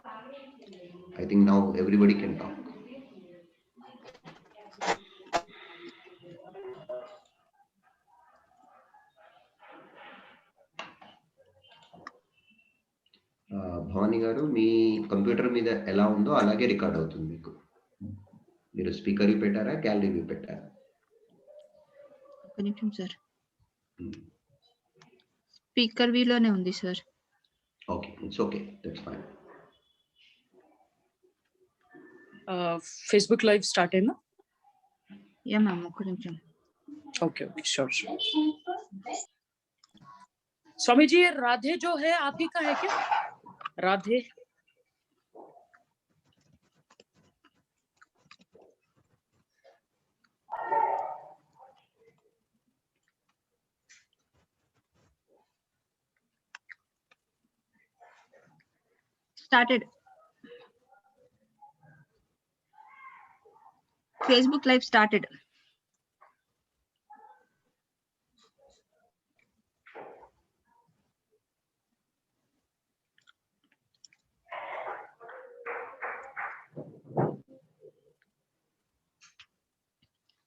I think now everybody can talk. Bhavani గారు మీ computer మీద ఎలా ఉందో అలాగే రికార్డ్ అవుతుంది మీకు. మీరు స్పీకర్ పెట్టారా, గ్యాలరీ పెట్టారా? ఒక నిమిషం సార్. స్పీకర్ వీలోనే ఉంది sir. Okay, it's okay, that's fine. Facebook live start అయిందా? యా మ్యామ్, ఒక నిమిషం. Okay okay sure. Swami ji, Radhe जो है आप ही का है क्या? Radhe Started. Facebook live started.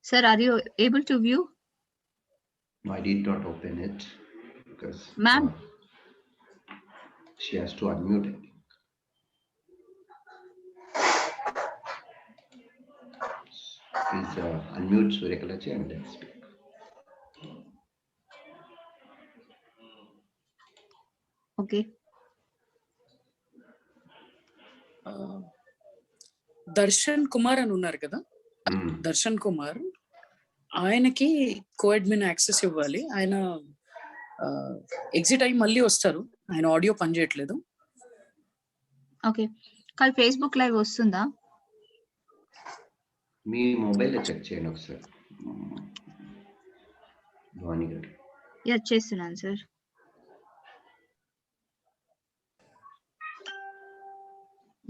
Sir, are you able to view? I did not open it because Ma'am, she has to unmute it. Please unmute Suryakalaji and then speak. okay. Darshan Kumar అని ఉన్నారు కదా, దర్శన్ కుమార్, ఆయనకి కోఅడ్మిన్ యాక్సెస్ ఇవ్వాలి. ఆయన ఎగ్జిట్ అయ్యి మళ్ళీ వస్తారు, ఆయన ఆడియో పనిచేయట్లేదు. ఓకే, కాల్ ఫేస్బుక్ లైవ్ వస్తుందా? మీ మొబైల్ చెక్ చేయండి ఒకసారి భవానీ గారు. యా, చేస్తున్నాను సార్.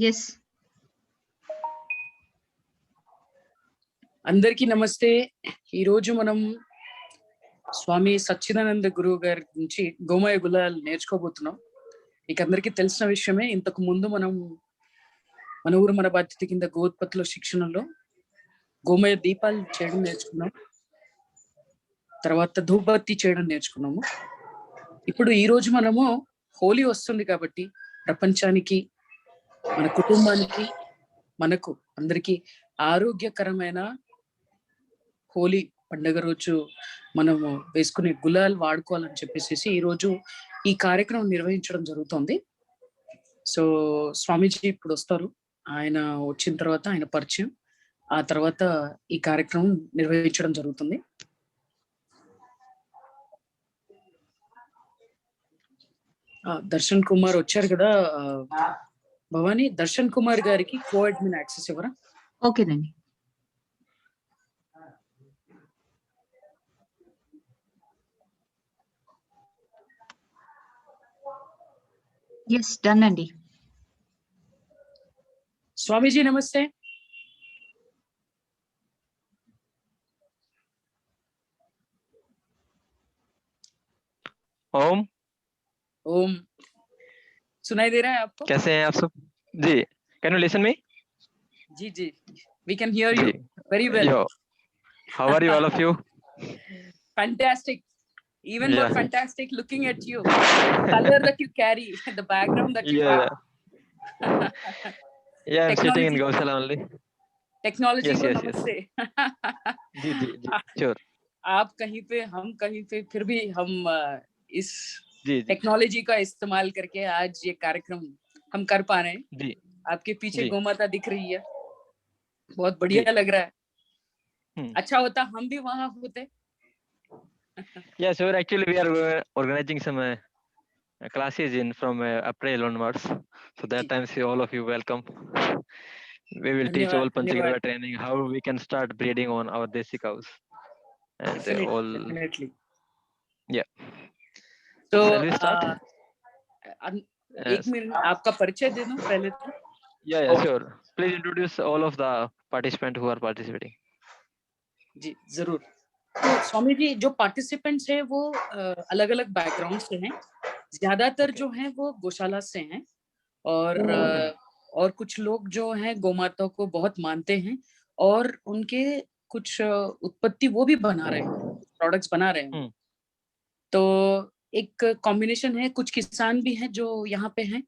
ఎస్. అందరికీ నమస్తే. ఈరోజు మనం స్వామి సచ్చిదానంద గురువు గారి నుంచి గోమయ గులాలు నేర్చుకోబోతున్నాం. మీకు అందరికీ తెలిసిన విషయమే. ఇంతకు ముందు మనం మన ఊరు మన బాధ్యత కింద గోత్పత్తుల శిక్షణలో గోమయ దీపాలు చేయడం నేర్చుకున్నాం, తర్వాత ధూపబత్తి చేయడం నేర్చుకున్నాము. ఇప్పుడు ఈ రోజు మనము హోలీ వస్తుంది కాబట్టి ప్రపంచానికి, మన కుటుంబానికి, మనకు అందరికీ ఆరోగ్యకరమైన హోలీ పండుగ రోజు మనము వేసుకునే గులాల్ వాడుకోవాలని చెప్పేసి ఈరోజు ఈ కార్యక్రమం నిర్వహించడం జరుగుతుంది. సో స్వామీజీ ఇప్పుడు వస్తారు, ఆయన వచ్చిన తర్వాత ఆయన పరిచయం, ఆ తర్వాత ఈ కార్యక్రమం నిర్వహించడం జరుగుతుంది. దర్శన్ కుమార్ వచ్చారు కదా భవానీ, దర్శన్ కుమార్ గారికి కోఅడ్మిన్ యాక్సెస్ ఇవ్వరా? ఓకేనండి. ఎస్, డన్ అండి. స్వామీజీ నమస్తే. ओम ओम, सुनाई दे रहा है आपको? कैसे हैं आप सब? जी, कैन यू लिसन मी? जी जी, we can hear you very well. Yo, how are you, all of you? Fantastic. Even more fantastic looking at you. The color that you carry, the background that you have. Yeah, I'm sitting in Gausala only. Technology Yes, को yes, yes. नमस्ते. जी जी जी, sure. आप कहीं पे, हम कहीं पे, फिर भी हम इस जी जी टेक्नोलॉजी का इस्तेमाल करके आज ये कार्यक्रम हम कर पा रहे हैं. जी आपके पीछे जी। गोमाता दिख रही है, बहुत बढ़िया लग रहा है. अच्छा होता हम भी वहां होते. Yeah, sure. Actually, we are organizing some classes in from April onwards. So that time, see all of you welcome. We will teach all Panchagriva training, how we can start breeding on our desi cows, and all. Definitely. Yeah. So shall we start? एक minute आपका परिचय दे दो पहले तो. Yeah, yeah, sure. Please introduce all of the participants who are participating. जी जरूर. तो स्वामी जी, जो participants हैं वो अलग अलग बैकग्राउंड से हैं. ज्यादातर जो हैं वो गौशाला से हैं और और कुछ लोग जो हैं गोमाता को बहुत मानते हैं और उनके कुछ उत्पत्ति वो भी बना रहे हैं, प्रोडक्ट्स बना रहे हैं। तो एक कॉम्बिनेशन है, कुछ किसान भी हैं जो यहाँ पे हैं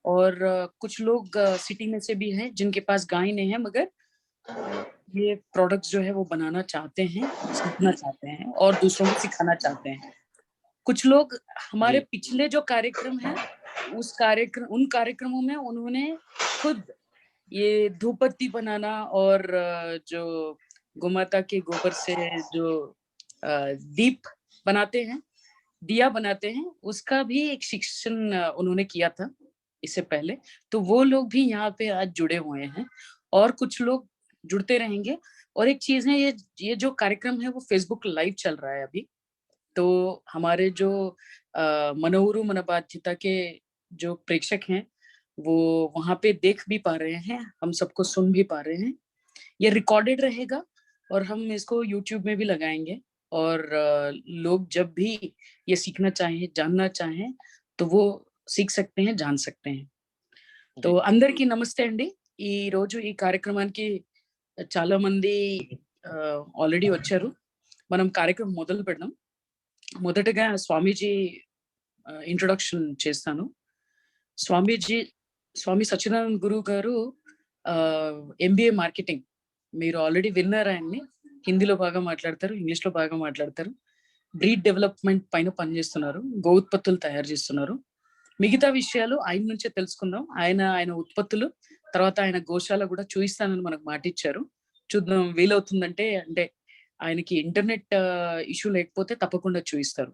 और कुछ लोग सिटी में से भी हैं जिनके पास गाय नहीं है, मगर ये प्रोडक्ट्स जो है वो बनाना चाहते हैं, सीखना चाहते हैं और दूसरों को सिखाना चाहते हैं। कुछ लोग हमारे जी। पिछले जो कार्यक्रम है उन कार्यक्रमों में उन्होंने खुद ये धूपबत्ती बनाना और जो गोमाता के गोबर से जो दीप बनाते हैं, दिया बनाते हैं, उसका भी एक शिक्षण उन्होंने किया था इससे पहले। तो वो लोग भी यहाँ पे आज जुड़े हुए हैं और कुछ लोग जुड़ते रहेंगे। और एक चीज है, ये जो कार्यक्रम है वो फेसबुक लाइव चल रहा है अभी। तो हमारे जो मनोहुरु मनबाध्यता के जो प्रेक्षक हैं वो वहां पे देख भी पा रहे हैं, हम सबको सुन भी पा रहे हैं। ये रिकॉर्डेड रहेगा और हम इसको यूट्यूब में भी लगाएंगे और लोग जब भी ये सीखना चाहें, जानना चाहें, तो वो सीख सकते हैं, जान सकते हैं। तो అందరికీ నమస్తే అండి। ఈ రోజు ఈ కార్యక్రమానికి చాలా మంది ఆల్రెడీ వచ్చారు। మనం కార్యక్రమం మొదలు పెడదాం। మొదటగా స్వామీజీ ఇంట్రొడక్షన్ చేస్తాను। స్వామి సచ్చిదానంద గురువు గారు ఎంబీఏ మార్కెటింగ్, మీరు ఆల్రెడీ విన్నారు ఆయన్ని। హిందీలో బాగా మాట్లాడతారు, ఇంగ్లీష్లో బాగా మాట్లాడతారు। బ్రీడ్ డెవలప్మెంట్ పైన పనిచేస్తున్నారు, గో ఉత్పత్తులు తయారు చేస్తున్నారు। మిగతా విషయాలు ఆయన నుంచే తెలుసుకుందాం। ఆయన ఉత్పత్తులు, తర్వాత ఆయన గోశాల కూడా చూపిస్తానని మనకు మాట ఇచ్చారు। చూద్దాం వీలవుతుందంటే, అంటే ఆయనకి ఇంటర్నెట్ ఇష్యూ లేకపోతే తప్పకుండా చూపిస్తారు।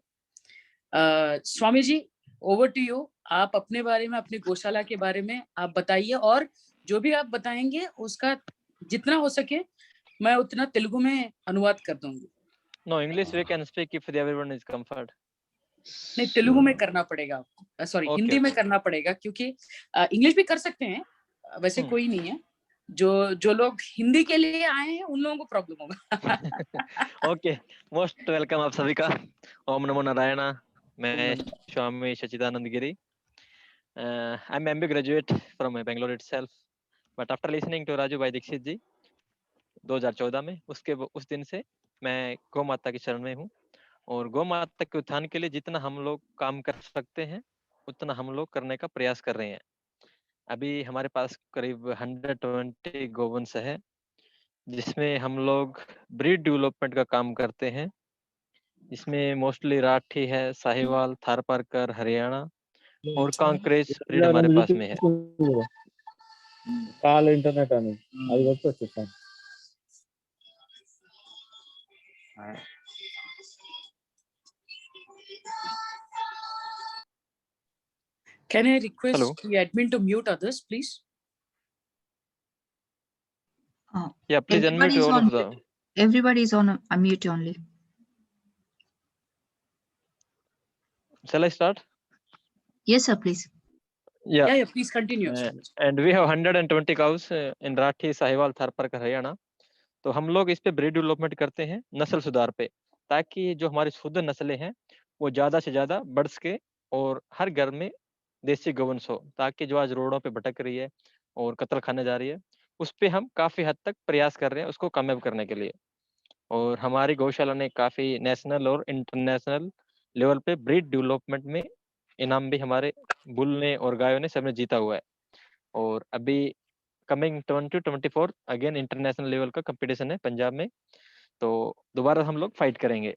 स्वामी जी, ओवर टू यू। आप अपने बारे में, अपनी गौशाला के बारे में आप बताइए और जो भी आप बताएंगे उसका जितना हो सके मैं उतना तेलुगु में अनुवाद कर दूंगी। No, English we can speak if everyone is comfort. नहीं, तेलुगु में करना पड़ेगा आपको, सॉरी Okay, हिंदी में करना पड़ेगा, क्योंकि इंग्लिश भी कर सकते हैं, वैसे कोई नहीं है। जो लोग हिंदी के लिए आए हैं उन लोगों को प्रॉब्लम होगा। ओके, मोस्ट वेलकम आप सभी का। ओम नमो नारायण। मैं Swami Sachchidanand Giri. I am MBA graduate from Bangalore itself, but after listening to Raju भाई दीक्षित जी 2014 में, उस दिन से मैं गौ माता की शरण में हूँ और गौ माता के उत्थान के लिए जितना हम लोग काम कर सकते हैं उतना हम लोग करने का प्रयास कर रहे हैं। अभी हमारे पास करीब 120 गोवंश है, जिसमें हम लोग ब्रीड डेवलपमेंट का काम करते हैं। इसमें मोस्टली राठी है, साहिवाल, थारपारकर, हरियाणा और कांकरेज ब्रीड हमारे पास में है। కాల్ ఇంటర్నెట్ అని అది కొట్టి వచ్చేస్తాను। Can I request Hello. the admin to mute others, please? Yeah, please unmute Everybody is all on of the. Everybody is on a mute only. Shall I start? Yes, sir, please. Yeah. Yeah, please continue. And we have 120 cows in Rathi, Sahiwal, Tharparkar, Haryana. तो हम लोग इस पे breed development करते हैं नस्ल सुधार पे, ताकि जो हमारी शुद्ध नस्लें हैं वो ज्यादा से ज्यादा बढ़ सके और हर घर में देसी गौवंश हो, ताकि जो आज रोडों पे भटक रही है और कत्ल खाने जा रही है उस पे हम काफी हद तक प्रयास कर रहे हैं उसको कामयाब करने के लिए। और हमारी गौशाला ने काफी नेशनल और इंटरनेशनल लेवल पे ब्रीड डेवलपमेंट में इनाम भी हमारे बुल ने और गायों ने सबने जीता हुआ है। और अभी कमिंग 2024 अगेन इंटरनेशनल लेवल का कंपटीशन है पंजाब में, तो दोबारा हम लोग फाइट करेंगे।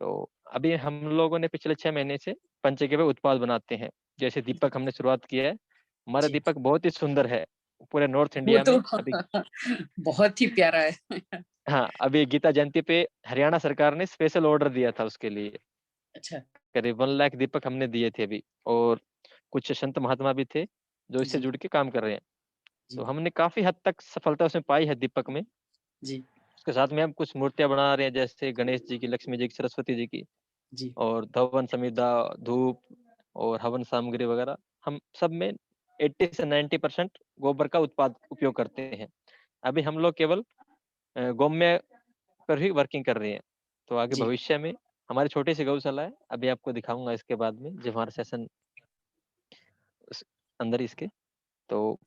तो अभी हम लोगों ने पिछले 6 महीने से पंचगव्य उत्पाद बनाते हैं। जैसे दीपक हमने शुरुआत किया है, हमारा जी। दीपक बहुत ही सुंदर है पूरे नॉर्थ वो इंडिया तो में। अभी बहुत ही प्यारा है। हाँ, अभी गीता जयंती पे हरियाणा सरकार ने स्पेशल ऑर्डर दिया था उसके लिए। अच्छा। करीब 1 लाख दीपक हमने दिए थे अभी, और कुछ संत महात्मा भी थे जो इससे जी। जुड़ के काम कर रहे हैं। जी। तो हमने काफी हद तक सफलता उसमें पाई है दीपक में। जी। उसके साथ में हम कुछ मूर्तियां बना रहे हैं, जैसे गणेश जी की, लक्ष्मी जी की, सरस्वती जी की, जी। और धवन समिधा, धूप और हवन सामग्री वगैरह। हम सब में 80 से 90% गोबर का उत्पाद उपयोग करते हैं। अभी हम लोग केवल गौम्य पर ही वर्किंग कर रहे हैं। तो आगे जी। भविष्य में हमारी छोटी सी गौशाला है, अभी आपको दिखाऊंगा इसके बाद में जब हमारा सेशन अंदर इसके। तो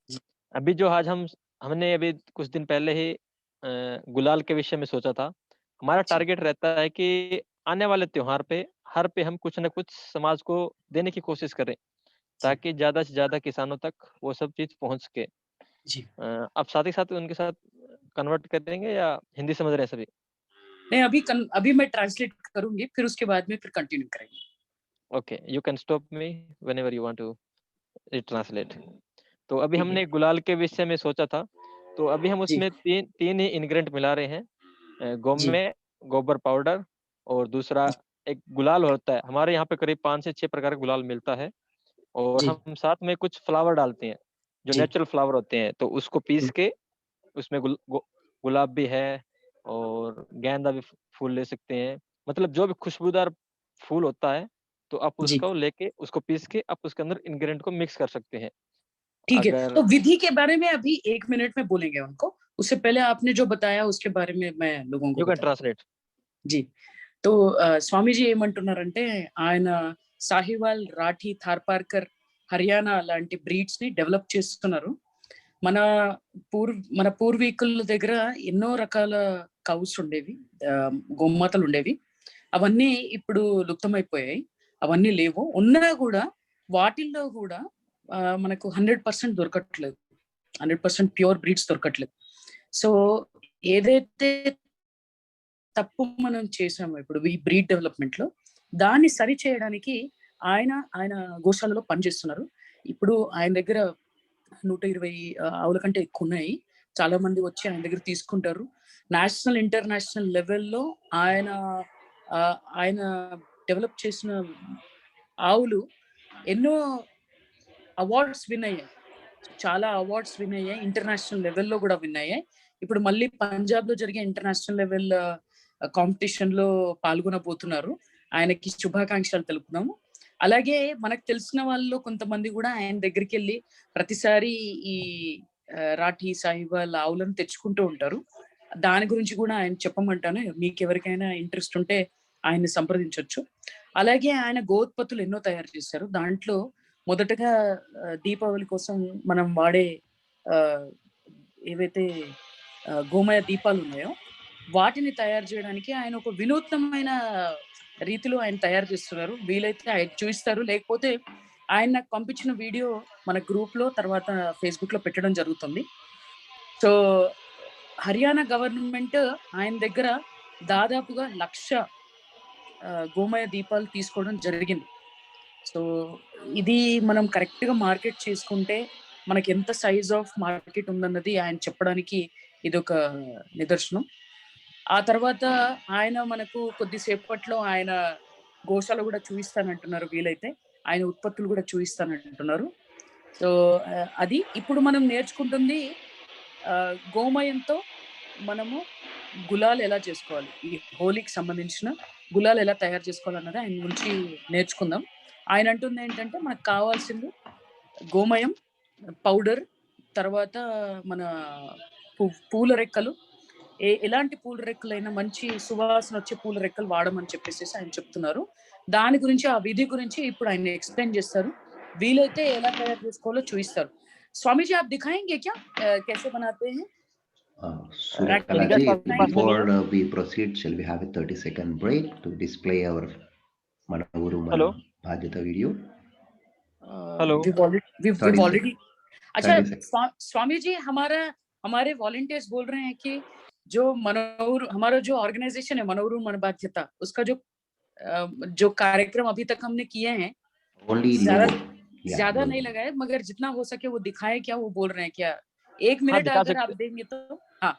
अभी जो आज हमने अभी कुछ दिन पहले ही गुलाल के विषय में सोचा था। हमारा टारगेट रहता है कि आने वाले त्योहार पे हर पे हम कुछ न कुछ समाज को देने की कोशिश करें, ताकि ज्यादा से ज्यादा किसानों तक वो सब चीज पहुंच सके। जी आप साथ ही साथ उनके साथ कन्वर्ट करेंगे या हिंदी समझ रहे हैं सभी? नहीं, अभी मैं ट्रांसलेट करूंगी, फिर उसके बाद में फिर कंटिन्यू करेंगे। Okay, you can stop me whenever you want to translate. तो अभी ठीक है हमने गुलाल के विषय में सोचा था, तो अभी हम जी उसमें तीन ही इंग्रेडिएंट मिला रहे हैं। जी गोमे, गोबर पाउडर और दूसरा एक गुलाल होता है। हमारे यहाँ पे करीब 5 से 6 प्रकार का गुलाल मिलता है और जी हम साथ में कुछ फ्लावर डालते हैं, जो जी नेचुरल फ्लावर होते हैं। तो उसको पीस के उसमें गुलाब भी है और गेंदा भी फूल ले सकते हैं। मतलब जो भी खुशबूदार फूल होता है, तो आप जी उसको लेके उसको पीस के आप उसके अंदर इंग्रेडिएंट को मिक्स कर सकते हैं। ठीक है। अगर तो विधि के बारे में अभी 1 मिनट में बोलेंगे उनको, उससे पहले आपने जो बताया उसके बारे में मैं लोगों को यू कैन बताऊं। ट्रांसलेट। जी, तो స్వామీజీ ఏమంటున్నారంటే ఆయన సాహివాల్, రాఠీ, థార్పార్కర్, హర్యానా లాంటి బ్రీడ్స్ ని డెవలప్ చేస్తున్నారు. మన పూర్వీకుల దగ్గర ఎన్నో రకాల కౌస్ ఉండేవి, గోమాతలు ఉండేవి. అవన్నీ ఇప్పుడు లుప్తమైపోయాయి, అవన్నీ లేవు. ఉన్నా కూడా వాటిల్లో కూడా మనకు 100% దొరకట్లేదు, 100% ప్యూర్ బ్రీడ్స్ దొరకట్లేదు. సో ఏదైతే తప్పు మనం చేసాము ఇప్పుడు ఈ బ్రీడ్ డెవలప్మెంట్ లో, దాన్ని సరి చేయడానికి ఆయన గోశాలలో పనిచేస్తున్నారు. ఇప్పుడు ఆయన దగ్గర 120 ఆవుల కంటే ఎక్కువ ఉన్నాయి. చాలా మంది వచ్చి ఆయన దగ్గర తీసుకుంటారు. నేషనల్ ఇంటర్నేషనల్ లెవెల్లో ఆయన డెవలప్ చేసిన ఆవులు ఎన్నో అవార్డ్స్ విన్ అయ్యాయి, చాలా అవార్డ్స్ విన్ అయ్యాయి, ఇంటర్నేషనల్ లెవెల్లో కూడా విన్ అయ్యాయి. ఇప్పుడు మళ్ళీ పంజాబ్ లో జరిగే ఇంటర్నేషనల్ లెవెల్ కాంపిటీషన్ లో పాల్గొనబోతున్నారు. ఆయనకి శుభాకాంక్షలు తెలుపుదాము. అలాగే మనకు తెలిసిన వాళ్ళు కొంతమంది కూడా ఆయన దగ్గరికి వెళ్ళి ప్రతిసారి ఈ రాఠీ, సాహివాల్ ఆవులను తెచ్చుకుంటూ ఉంటారు. దాని గురించి కూడా ఆయన చెప్పమంటాను. మీకు ఎవరికైనా ఇంట్రెస్ట్ ఉంటే ఆయన్ని సంప్రదించవచ్చు. అలాగే ఆయన గోత్పత్తులు ఎన్నో తయారు చేశారు. దాంట్లో మొదటగా దీపావళి కోసం మనం వాడే ఏవైతే గోమయ దీపాలు ఉన్నాయో వాటిని తయారు చేయడానికి ఆయన ఒక వినూత్నమైన రీతిలో ఆయన తయారు చేస్తున్నారు. వీలైతే ఆయన చూపిస్తారు, లేకపోతే ఆయన నాకు పంపించిన వీడియో మన గ్రూప్ లో తర్వాత ఫేస్బుక్ లో పెట్టడం జరుగుతుంది. సో హర్యానా గవర్నమెంట్ ఆయన దగ్గర దాదాపుగా 1,00,000 గోమయ దీపాలు తీసుకోవడం జరిగింది. సో ఇది మనం కరెక్ట్ గా మార్కెట్ చేసుకుంటే మనకి ఎంత సైజ్ ఆఫ్ మార్కెట్ ఉందన్నది ఆయన చెప్పడానికి ఇది ఒక నిదర్శనం. ఆ తర్వాత ఆయన మనకు కొద్దిసేపట్లో ఆయన గోశాల కూడా చూపిస్తానంటున్నారు, వీలైతే ఆయన ఉత్పత్తులు కూడా చూపిస్తానంటున్నారు. సో అది ఇప్పుడు మనం నేర్చుకుంటుంది గోమయంతో మనము గులాల్ ఎలా చేసుకోవాలి, ఈ హోలీకి సంబంధించిన గులాల్ ఎలా తయారు చేసుకోవాలన్నది ఆయన నుంచి నేర్చుకుందాం. ఆయన అంటుంది ఏంటంటే మనకు కావాల్సింది గోమయం పౌడర్, తర్వాత మన పూల రెక్కలు, ఎలాంటి పూల రెక్కలైనా మంచి సువాసన వచ్చే పూల రెక్కలు వాడమని చెప్పేసి ఆయన చెప్తున్నారు. దాని గురించి ఆ విధి గురించి ఇప్పుడు ఆయన ఎక్స్ప్లెయిన్ చేస్తారు. వీలైతే ఎలా తయారు చేసుకోవాలో చూపిస్తారు. స్వామీజీ आप दिखाएंगे क्या कैसे बनाते हैं? Surya Kalaji, before we proceed, shall we have a 30-second break to display our Manavuru Mana Bhadyata video? Hello, we've already अच्छा स्वामी जी, हमारे वॉलंटियर्स बोल रहे हैं कि जो मनोरू, हमारा जो ऑर्गेनाइजेशन है मनोरू मन बाध्यता, उसका जो कार्यक्रम अभी तक हमने किए हैं ज्यादा नहीं लगा है, मगर जितना हो सके वो दिखाए क्या, वो बोल रहे हैं क्या 1 मिनट अगर आप देंगे तो। हाँ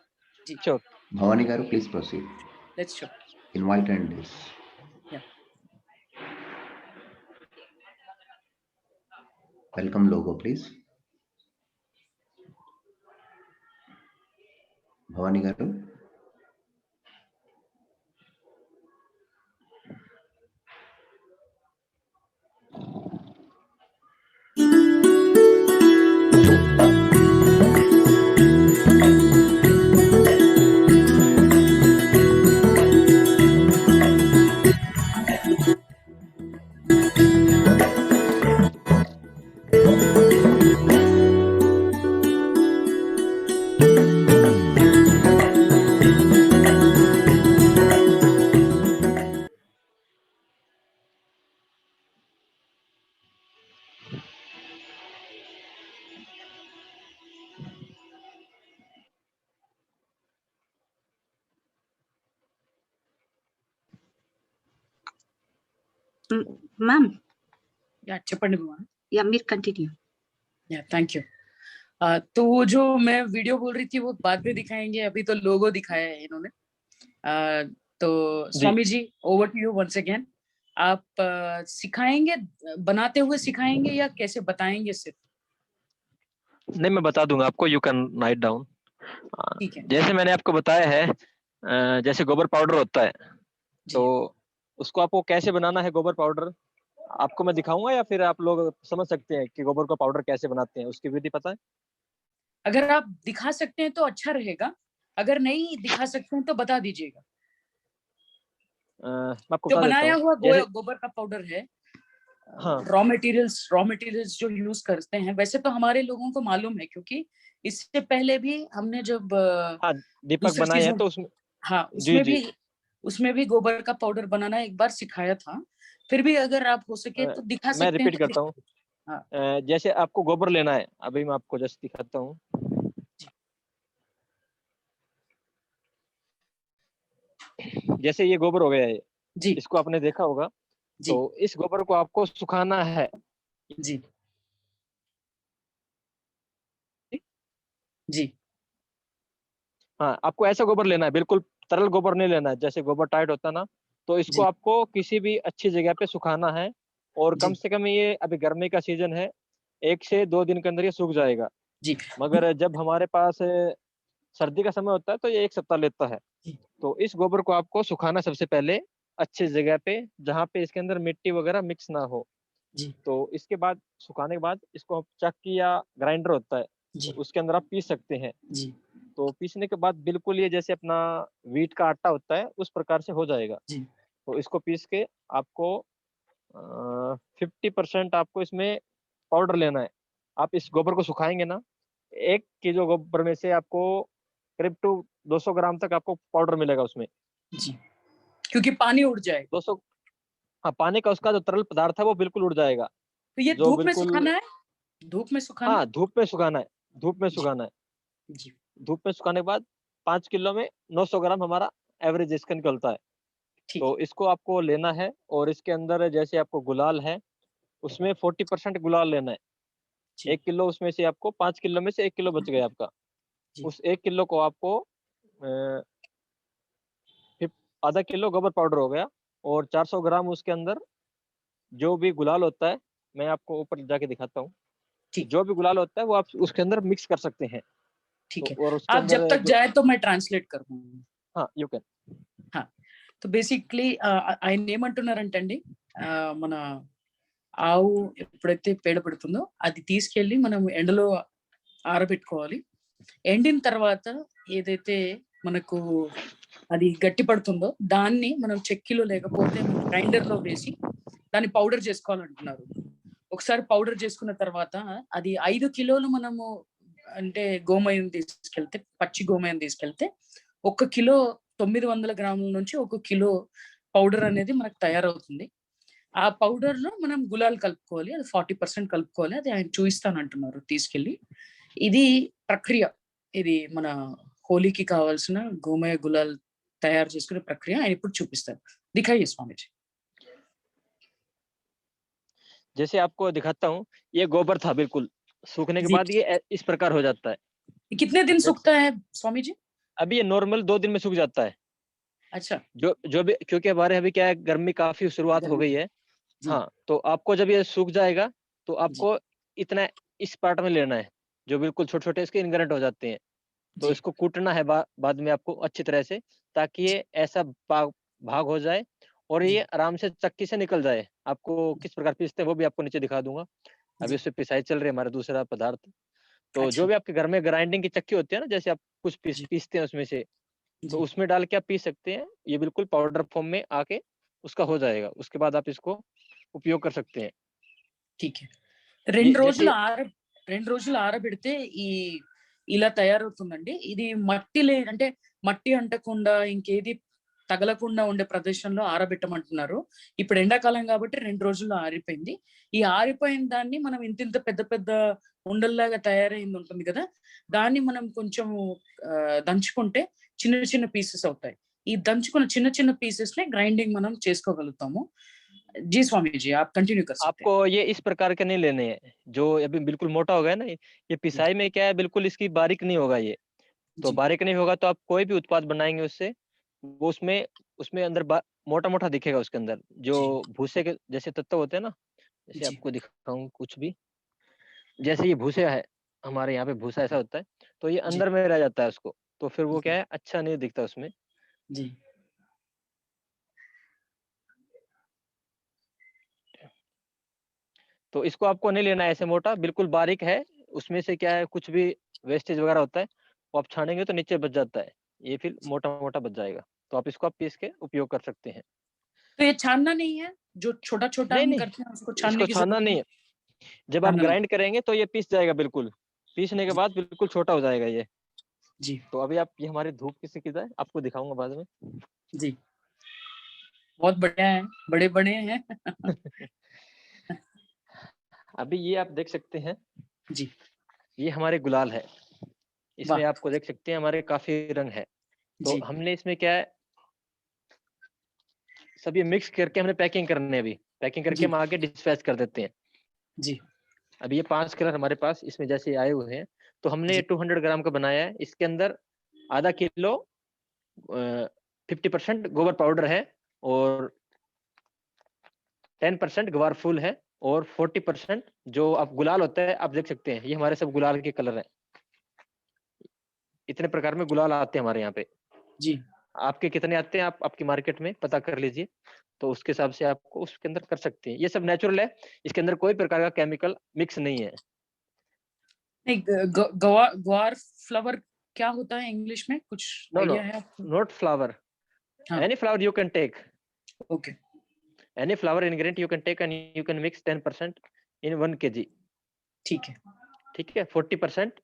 जी, sure. Bhavani garu, please proceed. Let's show. Invite and this. Yeah. Welcome logo, please. Bhavani garu. Ma'am, या చెప్పండి बुआ। yeah, Mir continue. या थैंक यू। तो वो जो मैं वीडियो बोल रही थी वो बाद में दिखाएंगे, अभी तो लोगो दिखाया है इन्होंने। तो Swami ji over to you once again. आप सिखाएंगे, बनाते हुए सिखाएंगे या कैसे बताएंगे सिर्फ? नहीं, मैं बता दूंगा आपको, यू कैन राइट डाउन। ठीक है। जैसे मैंने आपको बताया है, जैसे गोबर पाउडर होता है, तो उसको आपको कैसे बनाना है गोबर पाउडर आपको मैं दिखाऊंगा, या फिर आप लोग समझ सकते हैं कि गोबर का पाउडर कैसे बनाते हैं, उसकी विधि पता है? अगर आप दिखा सकते हैं तो अच्छा रहेगा, अगर नहीं दिखा सकते हैं तो बता दीजिएगा। मैं आपको जो बता देता बनाया हूँ। हुआ जैसे गोबर का पाउडर है, हाँ, रॉ मटेरियल्स जो यूज करते हैं, वैसे तो हमारे लोगों को मालूम है, क्योंकि इससे पहले भी हमने जब हाँ दीपक दूसरी बनाए हैं चीजों, तो उसमें हाँ जी जी। उसमें भी गोबर का पाउडर बनाना एक बार सिखाया था। फिर भी अगर आप हो सके तो दिखा मैं सकते हैं रिपीट तो करता हूँ। हाँ। जैसे आपको गोबर लेना है, अभी मैं आपको जस्ट दिखाता हूँ। जैसे ये गोबर हो गया है जी इसको आपने देखा होगा, जी तो इस गोबर को आपको सुखाना है। जी जी हाँ, आपको ऐसा गोबर लेना है, बिल्कुल तरल गोबर नहीं लेना है। जैसे गोबर टाइट होता है ना, तो इसको जी आपको किसी भी अच्छी जगह पे सुखाना है, और कम जी से कम ये अभी गर्मी का सीजन है, 1 से 2 दिन के अंदर ये सूख जाएगा। जी मगर जब हमारे पास सर्दी का समय होता है तो ये 1 सप्ताह लेता है। जी तो इस गोबर को आपको सुखाना सबसे पहले अच्छी जगह पे, जहाँ पे इसके अंदर मिट्टी वगैरह मिक्स ना हो। जी तो इसके बाद सुखाने के बाद इसको आप चक्की या ग्राइंडर होता है, तो जी उसके अंदर आप पीस सकते हैं। जी तो पीसने के बाद बिल्कुल ये जैसे अपना व्हीट का आटा होता है उस प्रकार से हो जाएगा। जी तो इसको पीस के आपको 50% आपको इसमें पाउडर लेना है। आप इस गोबर को सुखाएंगे ना, 1 किलो गोबर में से आपको करीब टू 200 ग्राम तक आपको पाउडर मिलेगा उसमें। जी, क्योंकि पानी उड़ जाएगा। 200, हाँ, पानी का उसका जो तरल पदार्थ है वो बिल्कुल उड़ जाएगा। तो ये जो धूप में बिल्कुल, सुखाना है, धूप में सुखाना हाँ, है? धूप में सुखाना है, धूप में जी सुखाना है। जी धूप में सुखाने के बाद 5 किलो में 900 ग्राम हमारा एवरेज इसका निकलता है। ठीक तो है। इसको आपको लेना है, और इसके अंदर जैसे आपको गुलाल है, उसमें 40% गुलाल लेना है। जी 1 किलो उसमें से आपको, 5 किलो में से 1 किलो बच गया आपका। जी उस 1 किलो को आपको अ, फिर आधा किलो गोबर पाउडर हो गया, और 400 ग्राम उसके अंदर जो भी गुलाल होता है, मैं आपको ऊपर जाके दिखाता हूँ। ठीक जो भी गुलाल होता है वो आप उसके अंदर मिक्स कर सकते हैं। ठीक तो है। और उसके आप जब अंदर तक जो, जाए तो मैं ट्रांसलेट कर दूंगा। हाँ यू कैन। हाँ, तो బేసిక్లీ ఆయన ఏమంటున్నారంటండి, మన ఆవు ఎప్పుడైతే పేడ పెడుతుందో అది తీసుకెళ్ళి మనం ఎండలో ఆరబెట్టుకోవాలి. ఎండిన తర్వాత ఏదైతే మనకు అది గట్టి పడుతుందో దాన్ని మనం చెక్కిలో లేకపోతే గ్రైండర్‌లో వేసి దాన్ని పౌడర్ చేసుకోవాలంటున్నారు. ఒకసారి పౌడర్ చేసుకున్న తర్వాత అది 5 కిలోలు మనము అంటే గోమయం తీసుకెళ్తే, పచ్చి గోమయం తీసుకెళ్తే 1 కిలో 900 గ్రాముల నుంచి 1 కిలో పౌడర్ అనేది మనకు తయారవుతుంది. ఆ పౌడర్‌లో మనం గులాల్ కలుపుకోవాలి. అది 40% కలుపుకోవాలి. అది ఆయన చూయిస్తానంటున్నారు తీసుకెళ్ళి. ఇది ప్రక్రియ. ఇది మన హోలీకి కావాల్సిన గోమయ గులాల్ తయారు చేసుకునే ప్రక్రియ ఆయన ఇప్పుడు చూపిస్తారు. दिखाइए स्वामी जी। जैसे आपको दिखाता हूँ, ये गोबर था बिल्कुल, सूखने के जी। बाद ये इस प्रकार हो जाता है। ये कितने दिन जब सूखता है स्वामी जी? अभी ये नॉर्मल 2 दिन में सूख जाता है। अच्छा। जो जो भी, क्योंकि हमारे अभी क्या है, गर्मी काफी शुरुआत हो गई है। जी हाँ, तो आपको जब ये सूख जाएगा, तो जी आपको इतना इस पार्ट में लेना है, जो बिल्कुल छोटे-छोटे इसके इंग्रेडिएंट हो जाते हैं। तो जी इसको कूटना है बाद में आपको अच्छी तरह से, ताकि जी ये ऐसा भाग हो जाए, और जी ये आराम से चक्की से निकल जाए। आपको किस प्रकार पीसते हैं वो भी आपको नीचे दिखा दूँगा। अभी जी। उसपे पिसाई चल रही है हमारा दूसरा पदार्थ। तो जो अच्छा। भी आपके घर में ग्राइंडिंग की चक्की होती है ना, जैसे आप कुछ जी पीसते हैं उसमें से, तो जी उसमें डाल के आप पीस सकते हैं। ये बिल्कुल पाउडर फॉर्म में आके उसका हो जाएगा। उसके बाद आप इसको उपयोग कर सकते हैं। ठीक है। ये 2 రోజులు जैसे, 2 రోజులు ఆరబెడితే ఇలా తయారవుతుందండి. ఇది అంటే మట్టి అంటకుండా ఇంకేది తగలకుండా ఉండే ప్రదేశంలో ఆరబెట్టమంటున్నారు. ఇప్పుడు ఎండాకాలం కాబట్టి 2 రోజుల్లో ఆరిపోయింది. ఈ ఆరిపోయిన దాన్ని మనం ఇంతింత పెద్ద పెద్ద ఉండల్లాగా తయారైంది ఉంటుంది కదా! దాన్ని మనం కొంచెం దంచుకుంటే చిన్న చిన్న పీసెస్ అవుతాయి. ఈ దంచుకున్న చిన్న చిన్న పీసెస్‌ని గ్రైండింగ్ మనం చేసుకోగలుగుతాము. जी स्वामी जी, आप कंटिन्यू कर सकते हैं। आपको ये इस प्रकार के नहीं लेने हैं जो अभी बिल्कुल मोटा हो गया ना, ये पिसाई में क्या है, बिल्कुल इसकी बारीक नहीं होगा ये। तो जी बारीक नहीं होगा तो आप कोई भी उत्पाद बनाएंगे उससे, वो उसमें उसमें अंदर मोटा मोटा दिखेगा उसके अंदर, जो भूसे के जैसे तत्व होते हैं ना, जैसे जी आपको दिखाऊं कुछ भी, जैसे ये भूसे है, हमारे यहाँ पे भूसा ऐसा होता है, तो ये जी अंदर में रह जाता है उसको, तो फिर वो जी क्या है, अच्छा नहीं दिखता उसमें। जी तो इसको आपको नहीं लेना है ऐसे मोटा, बिल्कुल बारीक है। उसमें से क्या है, कुछ भी वेस्टेज वगैरह होता है वो आप छानेंगे तो नीचे बच जाता है, ये फिर मोटा मोटा बच जाएगा, तो आप इसको आप पीस के उपयोग कर सकते हैं। तो ये छानना नहीं है, जो छोटा छोटा नहीं हम नहीं, करते हैं उसको छानने इसको की छानना जरूरत नहीं नहीं? है। जब आप छानना नहीं। ग्राइंड करेंगे तो ये पीस जाएगा, बिल्कुल पीसने के जी बाद बिल्कुल छोटा हो जाएगा ये। जी तो अभी आप, ये हमारी धूप किसी की है, आपको दिखाऊंगा बाद में। जी, बहुत बढ़िया है, बड़े बड़े हैं। अभी ये आप देख सकते हैं, जी ये हमारे गुलाल है, इसमें वाह। आपको देख सकते हैं हमारे काफी रंग है। तो जी हमने इसमें क्या है, सब ये मिक्स करके हमने पैकिंग करने है, अभी पैकिंग करके जी हम आगे डिस्पैच कर देते हैं। जी अभी ये 5 कलर हमारे पास इसमें जैसे आए हुए हैं, तो हमने जी 200 ग्राम का बनाया है। इसके अंदर आधा किलो 50% गोबर पाउडर है, और 10% ग्वार फूल है, और 40% जो आप गुलाल होता है, आप देख सकते हैं ये हमारे सब गुलाल के कलर हैं। इतने प्रकार में गुलाल आते हैं हमारे यहाँ पे। जी। आपके कितने आते हैं, आप आपकी मार्केट में पता कर लीजिए, तो उसके हिसाब से आपको उसके अंदर कर सकते हैं। ये सब नेचुरल है, इसके अंदर कोई प्रकार का केमिकल मिक्स नहीं है। नहीं, ग्वार फ्लावर क्या होता है इंग्लिश में, कुछ नो नो, आइडिया है आपको? नॉट फ्लावर, हाँ any flower you can take, okay. any flower ingredient you can take and you can mix 10% in 1 kg। ठीक है ठीक है, 40%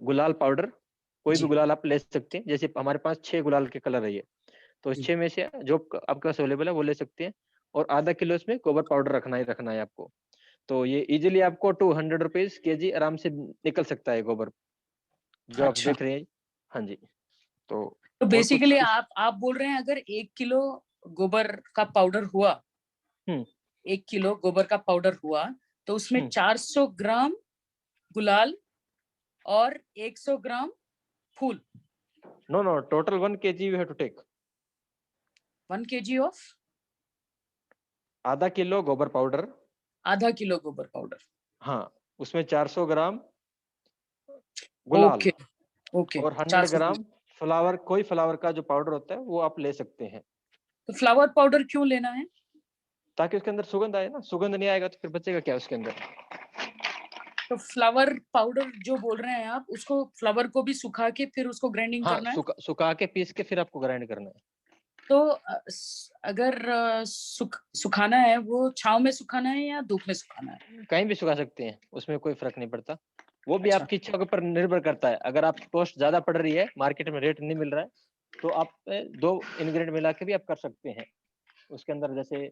गुलाल पाउडर, कोई भी जी गुलाल आप ले सकते हैं, जैसे हमारे पास 6 गुलाल के कलर है ये, तो जी 6 में से जो आपके पास अवेलेबल है वो ले सकते हैं। और आधा किलो इसमें गोबर पाउडर रखना ही रखना है आपको। तो ये इजीली आपको 200 रुपीज के जी आराम से निकल सकता है गोबर, जो आप अच्छा। देख रहे हैं। हाँ जी। तो तो और कुछ बेसिकली आप बोल रहे हैं अगर 1 किलो गोबर का पाउडर हुआ, हम्म 1 किलो गोबर का पाउडर हुआ, तो उसमें 400 ग्राम गुलाल और 100 ग्राम फूल। No no, total 1 kg you have to take. 1 kg of आधा किलो गोबर पाउडर, आधा किलो गोबर पाउडर। हाँ, उसमें 400 ग्राम गुलाल, ओके ओके, और 100 400 ग्राम। ग्राम फ्लावर, कोई फ्लावर का जो पाउडर होता है वो आप ले सकते हैं, तो फ्लावर पाउडर क्यों लेना है? ताकि उसके अंदर सुगंध आए ना। सुगंध नहीं आएगा तो फिर बचेगा क्या उसके अंदर। तो फ्लावर पाउडर जो बोल रहे हैं आप, उसको फ्लावर को भी सुखा के फिर उसको ग्राइंडिंग हाँ, करना है? सुखा के पीस के फिर आपको ग्राइंड करना है। तो अगर सुखाना है, वो छांव में सुखाना है या धूप में सुखाना है? कहीं भी सुखा सकते हैं, उसमें कोई फर्क नहीं पड़ता। वो भी अच्छा आपकी इच्छा के ऊपर निर्भर करता है। अगर आपकी कॉस्ट ज्यादा पड़ रही है, मार्केट में रेट नहीं मिल रहा है, तो आप 2 इंग्रेडिएंट मिला के भी आप कर सकते हैं उसके अंदर, जैसे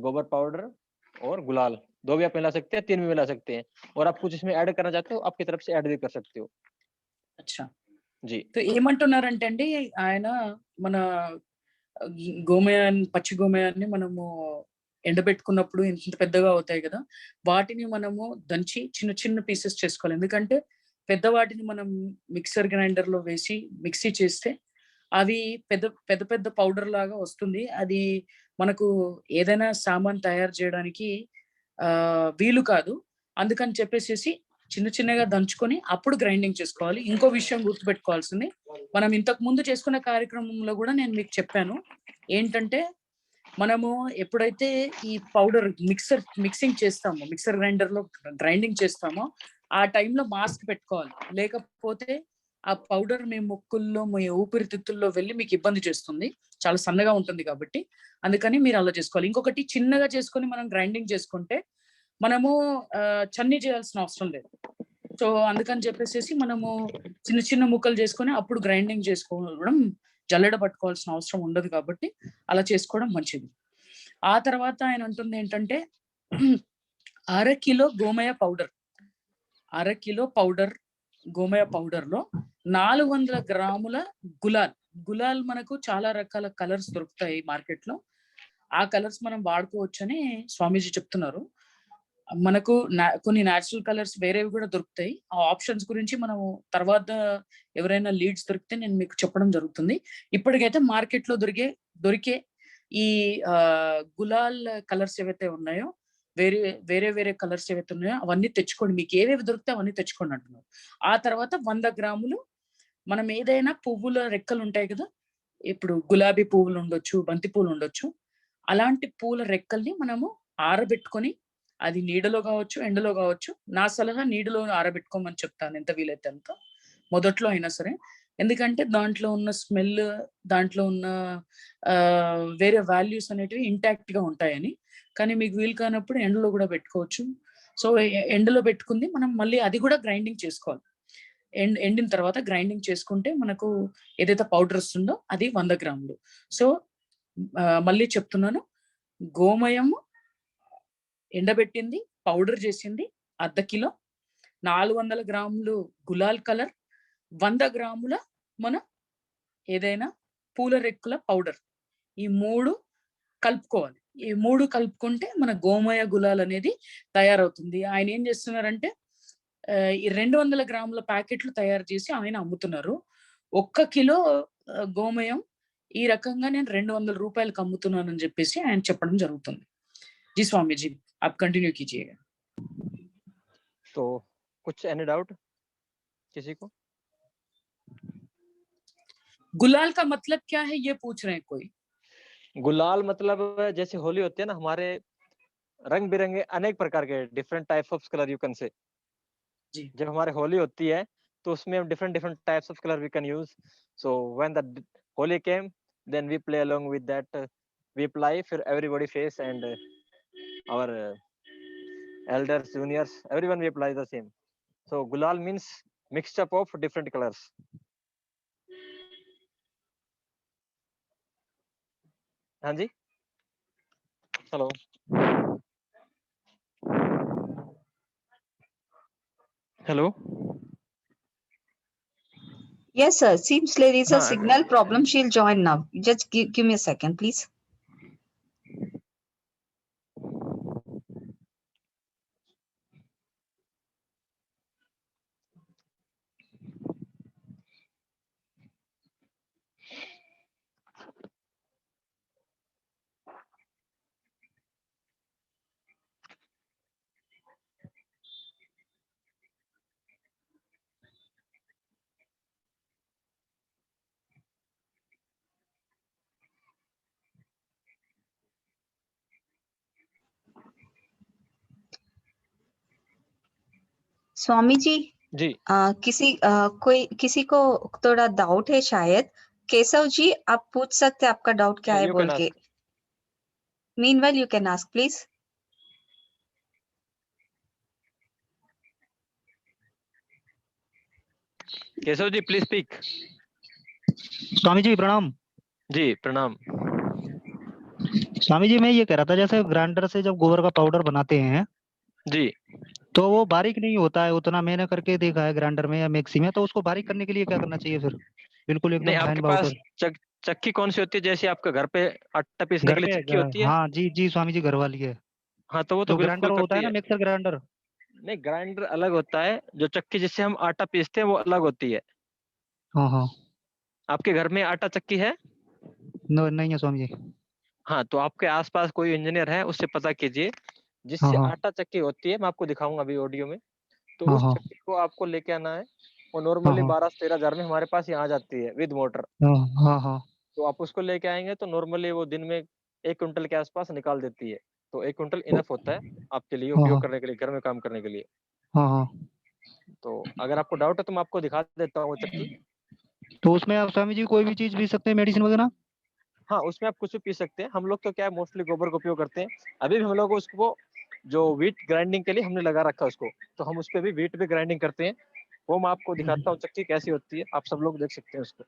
गोबर पाउडर और गुलाल, 2 भी आप मिला सकते हैं, 3 भी मिला सकते हैं। और आप कुछ इसमें ऐड करना चाहते हो, आपकी तरफ से ऐड भी कर सकते हो अच्छा। जी। तो ఏమంటున్నారంటే ఆయన మన గోమయాన్ని, పచ్చి గోమయాన్ని మనము ఎండబెట్టుకున్నప్పుడు ఇంత పెద్దగా అవుతాయి కదా, వాటిని మనము దంచి చిన్న చిన్న పీసెస్ చేసుకోవాలి. ఎందుకంటే పెద్ద వాటిని మనం మిక్సర్ గ్రైండర్ లో వేసి మిక్సీ చేస్తే అవి పెద్ద పెద్ద పెద్ద పౌడర్ లాగా వస్తుంది. అది మనకు ఏదైనా సామాన్ తయారు చేయడానికి వీలు కాదు. అందుకని చెప్పేసేసి చిన్న చిన్నగా దంచుకొని అప్పుడు గ్రైండింగ్ చేసుకోవాలి. ఇంకో విషయం గుర్తుపెట్టుకోవాల్సింది, మనం ఇంతకు ముందు చేసుకున్న కార్యక్రమంలో కూడా నేను మీకు చెప్పాను ఏంటంటే, మనము ఎప్పుడైతే ఈ పౌడర్ మిక్సింగ్ చేస్తామో, మిక్సర్ గ్రైండర్ లో గ్రైండింగ్ చేస్తామో, ఆ టైంలో మాస్క్ పెట్టుకోవాలి. లేకపోతే ఆ పౌడర్ మీ ముక్కుల్లో, మీ ఊపిరితిత్తుల్లో వెళ్ళి మీకు ఇబ్బంది చేస్తుంది. చాలా సన్నగా ఉంటుంది కాబట్టి అందుకని మీరు అలా చేసుకోవాలి. ఇంకొకటి, చిన్నగా చేసుకొని మనం గ్రైండింగ్ చేసుకుంటే మనము చన్నీ చేయాల్సిన అవసరం లేదు. సో అందుకని చెప్పేసి మనము చిన్న చిన్న ముక్కలు చేసుకొని అప్పుడు గ్రైండింగ్ చేసుకోవడం, జల్లెడ పట్టుకోవాల్సిన అవసరం ఉండదు కాబట్టి అలా చేసుకోవడం మంచిది. ఆ తర్వాత ఆయన అంటుంది ఏంటంటే 1/2 కిలో గోమయ పౌడర్, 1/2 కిలో పౌడర్ గోమయ పౌడర్ లో 400 గ్రాముల గులాల్. గులాల్ మనకు చాలా రకాల కలర్స్ దొరుకుతాయి మార్కెట్ లో. ఆ కలర్స్ మనం వాడుకోవచ్చని స్వామీజీ చెప్తున్నారు. మనకు కొన్ని న్యాచురల్ కలర్స్ వేరేవి కూడా దొరుకుతాయి. ఆ ఆప్షన్స్ గురించి మనం తర్వాత ఎవరైనా లీడ్స్ దొరికితే నేను మీకు చెప్పడం జరుగుతుంది. ఇప్పటికైతే మార్కెట్ లో దొరికే ఈ గులాల్ కలర్స్ ఏవైతే ఉన్నాయో, వేరే కలర్స్ ఏవైతే ఉన్నాయో అవన్నీ తెచ్చుకోండి. మీకు ఏవేవి దొరికితే అవన్నీ తెచ్చుకోండి అంటున్నారు. ఆ తర్వాత 100 గ్రాములు మనం ఏదైనా పువ్వుల రెక్కలు ఉంటాయి కదా, ఇప్పుడు గులాబీ పువ్వులు ఉండొచ్చు, బంతి పూలు ఉండొచ్చు, అలాంటి పూల రెక్కల్ని మనము ఆరబెట్టుకొని, అది నీడలో కావచ్చు, ఎండలో కావచ్చు. నా సలహా నీడలో ఆరబెట్టుకోమని చెప్తాను, ఎంత వీలైతే అంత మొదట్లో అయినా సరే. ఎందుకంటే దాంట్లో ఉన్న స్మెల్, దాంట్లో ఉన్న వేరే వాల్యూస్ అనేటివి ఇంటాక్ట్ గా ఉంటాయని. కానీ మీకు వీలు కానప్పుడు ఎండలో కూడా పెట్టుకోవచ్చు. సో ఎండలో పెట్టుకుంది మనం మళ్ళీ అది కూడా గ్రైండింగ్ చేసుకోవాలి. ఎండిన తర్వాత గ్రైండింగ్ చేసుకుంటే మనకు ఏదైతే పౌడర్ వస్తుందో అది 100 గ్రాములు. సో మళ్ళీ చెప్తున్నాను, గోమయము ఎండబెట్టింది, పౌడర్ చేసింది 1/2 కిలో, 400 గ్రాములు గులాల్ కలర్, 100 గ్రాముల మన ఏదైనా పూల రెక్కల పౌడర్, ఈ 3 కలుపుకోవాలి. ఈ 3 కలుపుకుంటే మన గోమయ గులాల్ అనేది తయారవుతుంది. ఆయన ఏం చేస్తున్నారంటే ఈ 200 గ్రాముల ప్యాకెట్లు తయారు చేసి ఆయన అమ్ముతున్నారు. 1 కిలో గోమయం ఈ రకంగా నేను 200 రూపాయలకు అమ్ముతున్నానని చెప్పేసి ఆయన చెప్పడం జరుగుతుంది. जी स्वामी जी, आप कंटिन्यू कीजिएगा। तो कुछ एनी डाउट किसी को? गुलाल का मतलब क्या है ये पूछ रहे हैं कोई? गुलाल मतलब जैसे होली होती है ना, हमारे रंग बिरंगे अनेक प्रकार के different types of colour you can say. जी। जब हमारे होली होती है तो उसमें हम different types of colour we can use. So when the Holi came then we play along with that, we apply फिर everybody face and our elders, juniors, everyone we apply the same. So gulal means mixture of different colors. हाँ जी, hello. Hello. Yes, sir. Seems there is a हाँ. signal problem. She'll join now. Just give me a second, please. Swami ji जी किसी को थोड़ा doubt है शायद। केशव जी, आप पूछ सकते हैं आपका डाउट क्या है you बोल can के। ask. Meanwhile you can ask please. Keshav ji please speak. Swami ji प्रणाम। जी प्रणाम। स्वामी जी मैं ये कह रहा था, जैसे ग्राइंडर से जब गोबर का पाउडर बनाते हैं जी तो वो बारीक नहीं होता है उतना, मैंने करके देखा है ग्राइंडर में या मिक्सी में। तो उसको बारीक करने के लिए क्या करना चाहिए फिर? बिल्कुल नहीं, एकदम आपके फाइन पास पाउडर। चक्की कौन सी होती है? जैसे आपका घर पे आटा पीसने घर के लिए पे चक्की होती है? हाँ जी जी स्वामी जी, घर वाली है। हाँ, तो वो तो जो ग्राइंडर बिल्कुल होता है करती ना, है। Mixer grinder. नहीं, ग्राइंडर अलग होता है, जो चक्की जिससे हम आटा पीसते हैं वो अलग होती है। हाँ हाँ। आपके घर में आटा चक्की है? नहीं है स्वामी जी। हाँ, तो आपके आसपास कोई इंजीनियर है, उससे पता कीजिए हाँ जिससे हाँ आटा चक्की होती है। मैं आपको दिखाऊंगा अभी ऑडियो में। तो हाँ उस हाँ चक्की को आपको लेके आना है। वो हाँ नॉर्मली हाँ 12-13 हजार में हमारे पास यहाँ आ जाती है विद मोटर। हाँ हाँ हाँ तो आप उसको लेके आएंगे तो नॉर्मली वो दिन में 1 क्विंटल के आसपास निकाल देती है। तो 1 क्विंटल इनफ होता है आपके लिए हाँ उपयोग हाँ करने के लिए, घर में काम करने के लिए। हाँ हाँ। तो अगर आपको डाउट है तो मैं आपको दिखा देता हूँ वो चक्की। तो उसमें आप स्वामी जी कोई भी चीज पी सकते हैं, मेडिसिन वगैरह? हाँ, उसमें आप कुछ भी पी सकते हैं। हम लोग तो क्या है, मोस्टली गोबर का उपयोग करते हैं। अभी भी हम लोग उसको जो व्हीट ग्राइंडिंग के लिए हमने लगा रखा है उसको, तो हम उस पर भी व्हीट भी ग्राइंडिंग करते हैं। वो मैं आपको दिखाता हूँ चक्की कैसी होती है, आप सब लोग देख सकते हैं उसको।